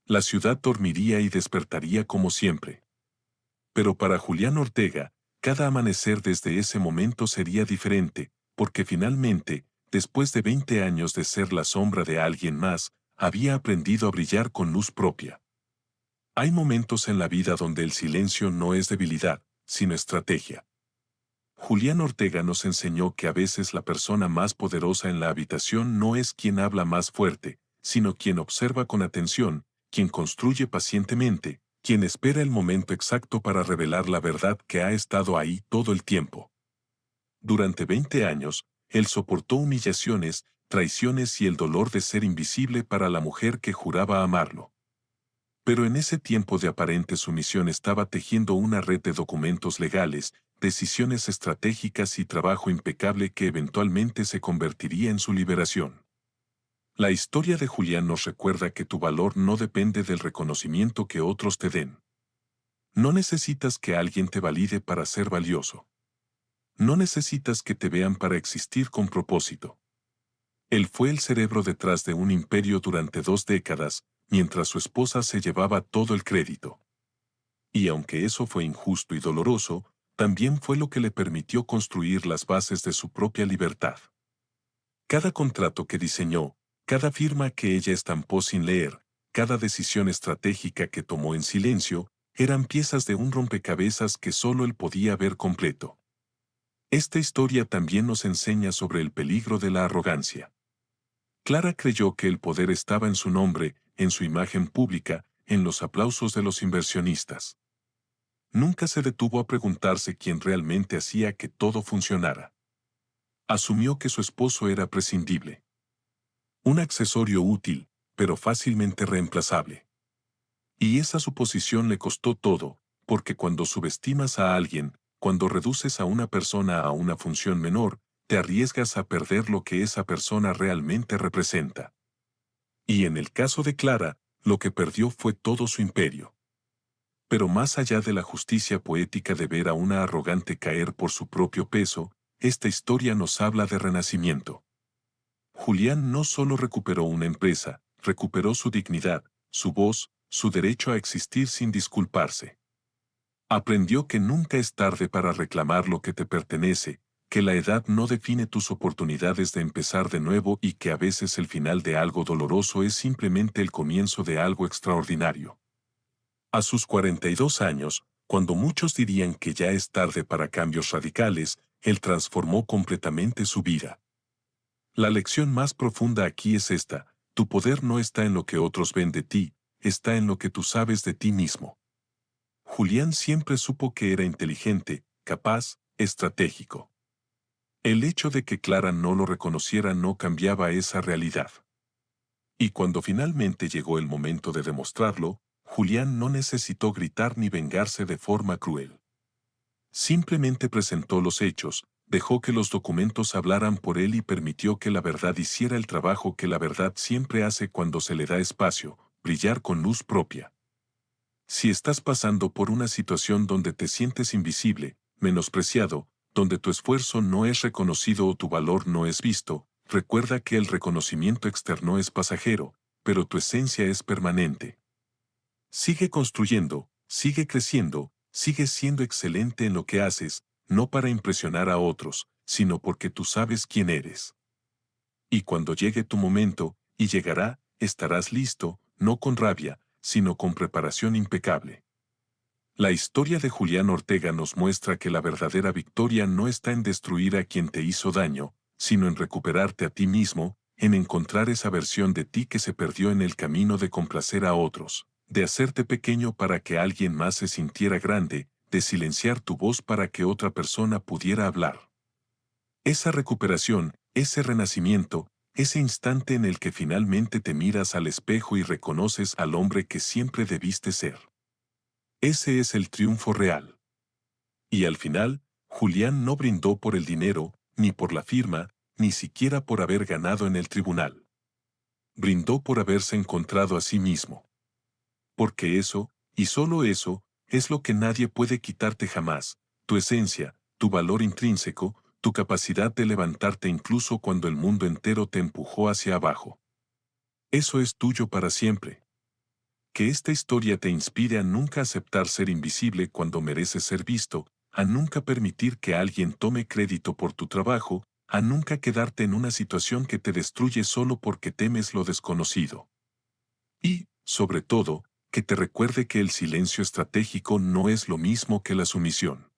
La ciudad dormiría y despertaría como siempre. Pero para Julián Ortega, cada amanecer desde ese momento sería diferente, porque finalmente, después de 20 años de ser la sombra de alguien más, había aprendido a brillar con luz propia. Hay momentos en la vida donde el silencio no es debilidad, sino estrategia. Julián Ortega nos enseñó que a veces la persona más poderosa en la habitación no es quien habla más fuerte, sino quien observa con atención, quien construye pacientemente, quien espera el momento exacto para revelar la verdad que ha estado ahí todo el tiempo. Durante 20 años, él soportó humillaciones, traiciones y el dolor de ser invisible para la mujer que juraba amarlo. Pero en ese tiempo de aparente sumisión estaba tejiendo una red de documentos legales, decisiones estratégicas y trabajo impecable que eventualmente se convertiría en su liberación. La historia de Julián nos recuerda que tu valor no depende del reconocimiento que otros te den. No necesitas que alguien te valide para ser valioso. No necesitas que te vean para existir con propósito. Él fue el cerebro detrás de un imperio durante 2 décadas, mientras su esposa se llevaba todo el crédito. Y aunque eso fue injusto y doloroso, también fue lo que le permitió construir las bases de su propia libertad. Cada contrato que diseñó, cada firma que ella estampó sin leer, cada decisión estratégica que tomó en silencio, eran piezas de un rompecabezas que solo él podía ver completo. Esta historia también nos enseña sobre el peligro de la arrogancia. Clara creyó que el poder estaba en su nombre, en su imagen pública, en los aplausos de los inversionistas. Nunca se detuvo a preguntarse quién realmente hacía que todo funcionara. Asumió que su esposo era prescindible. Un accesorio útil, pero fácilmente reemplazable. Y esa suposición le costó todo, porque cuando subestimas a alguien, cuando reduces a una persona a una función menor, te arriesgas a perder lo que esa persona realmente representa. Y en el caso de Clara, lo que perdió fue todo su imperio. Pero más allá de la justicia poética de ver a una arrogante caer por su propio peso, esta historia nos habla de renacimiento. Julián no solo recuperó una empresa, recuperó su dignidad, su voz, su derecho a existir sin disculparse. Aprendió que nunca es tarde para reclamar lo que te pertenece, que la edad no define tus oportunidades de empezar de nuevo y que a veces el final de algo doloroso es simplemente el comienzo de algo extraordinario. A sus 42 años, cuando muchos dirían que ya es tarde para cambios radicales, él transformó completamente su vida. La lección más profunda aquí es esta: tu poder no está en lo que otros ven de ti, está en lo que tú sabes de ti mismo. Julián siempre supo que era inteligente, capaz, estratégico. El hecho de que Clara no lo reconociera no cambiaba esa realidad. Y cuando finalmente llegó el momento de demostrarlo, Julián no necesitó gritar ni vengarse de forma cruel. Simplemente presentó los hechos, dejó que los documentos hablaran por él y permitió que la verdad hiciera el trabajo que la verdad siempre hace cuando se le da espacio: brillar con luz propia. Si estás pasando por una situación donde te sientes invisible, menospreciado, donde tu esfuerzo no es reconocido o tu valor no es visto, recuerda que el reconocimiento externo es pasajero, pero tu esencia es permanente. Sigue construyendo, sigue creciendo, sigue siendo excelente en lo que haces, no para impresionar a otros, sino porque tú sabes quién eres. Y cuando llegue tu momento, y llegará, estarás listo, no con rabia, sino con preparación impecable. La historia de Julián Ortega nos muestra que la verdadera victoria no está en destruir a quien te hizo daño, sino en recuperarte a ti mismo, en encontrar esa versión de ti que se perdió en el camino de complacer a otros, de hacerte pequeño para que alguien más se sintiera grande, de silenciar tu voz para que otra persona pudiera hablar. Esa recuperación, ese renacimiento, ese instante en el que finalmente te miras al espejo y reconoces al hombre que siempre debiste ser. Ese es el triunfo real. Y al final, Julián no brindó por el dinero, ni por la firma, ni siquiera por haber ganado en el tribunal. Brindó por haberse encontrado a sí mismo. Porque eso, y solo eso, es lo que nadie puede quitarte jamás: tu esencia, tu valor intrínseco, tu capacidad de levantarte incluso cuando el mundo entero te empujó hacia abajo. Eso es tuyo para siempre. Que esta historia te inspire a nunca aceptar ser invisible cuando mereces ser visto, a nunca permitir que alguien tome crédito por tu trabajo, a nunca quedarte en una situación que te destruye solo porque temes lo desconocido. Y, sobre todo, que te recuerde que el silencio estratégico no es lo mismo que la sumisión.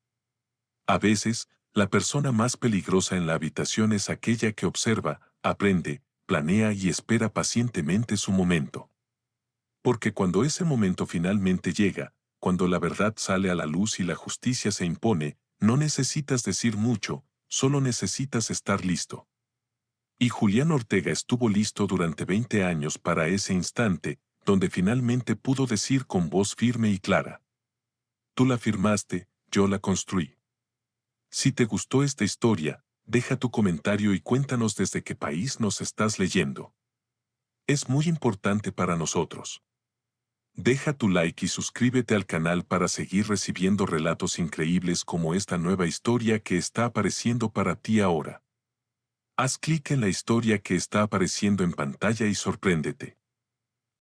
A veces, la persona más peligrosa en la habitación es aquella que observa, aprende, planea y espera pacientemente su momento. Porque cuando ese momento finalmente llega, cuando la verdad sale a la luz y la justicia se impone, no necesitas decir mucho, solo necesitas estar listo. Y Julián Ortega estuvo listo durante 20 años para ese instante, donde finalmente pudo decir con voz firme y clara: tú la firmaste, yo la construí. Si te gustó esta historia, deja tu comentario y cuéntanos desde qué país nos estás leyendo. Es muy importante para nosotros. Deja tu like y suscríbete al canal para seguir recibiendo relatos increíbles como esta nueva historia que está apareciendo para ti ahora. Haz clic en la historia que está apareciendo en pantalla y sorpréndete.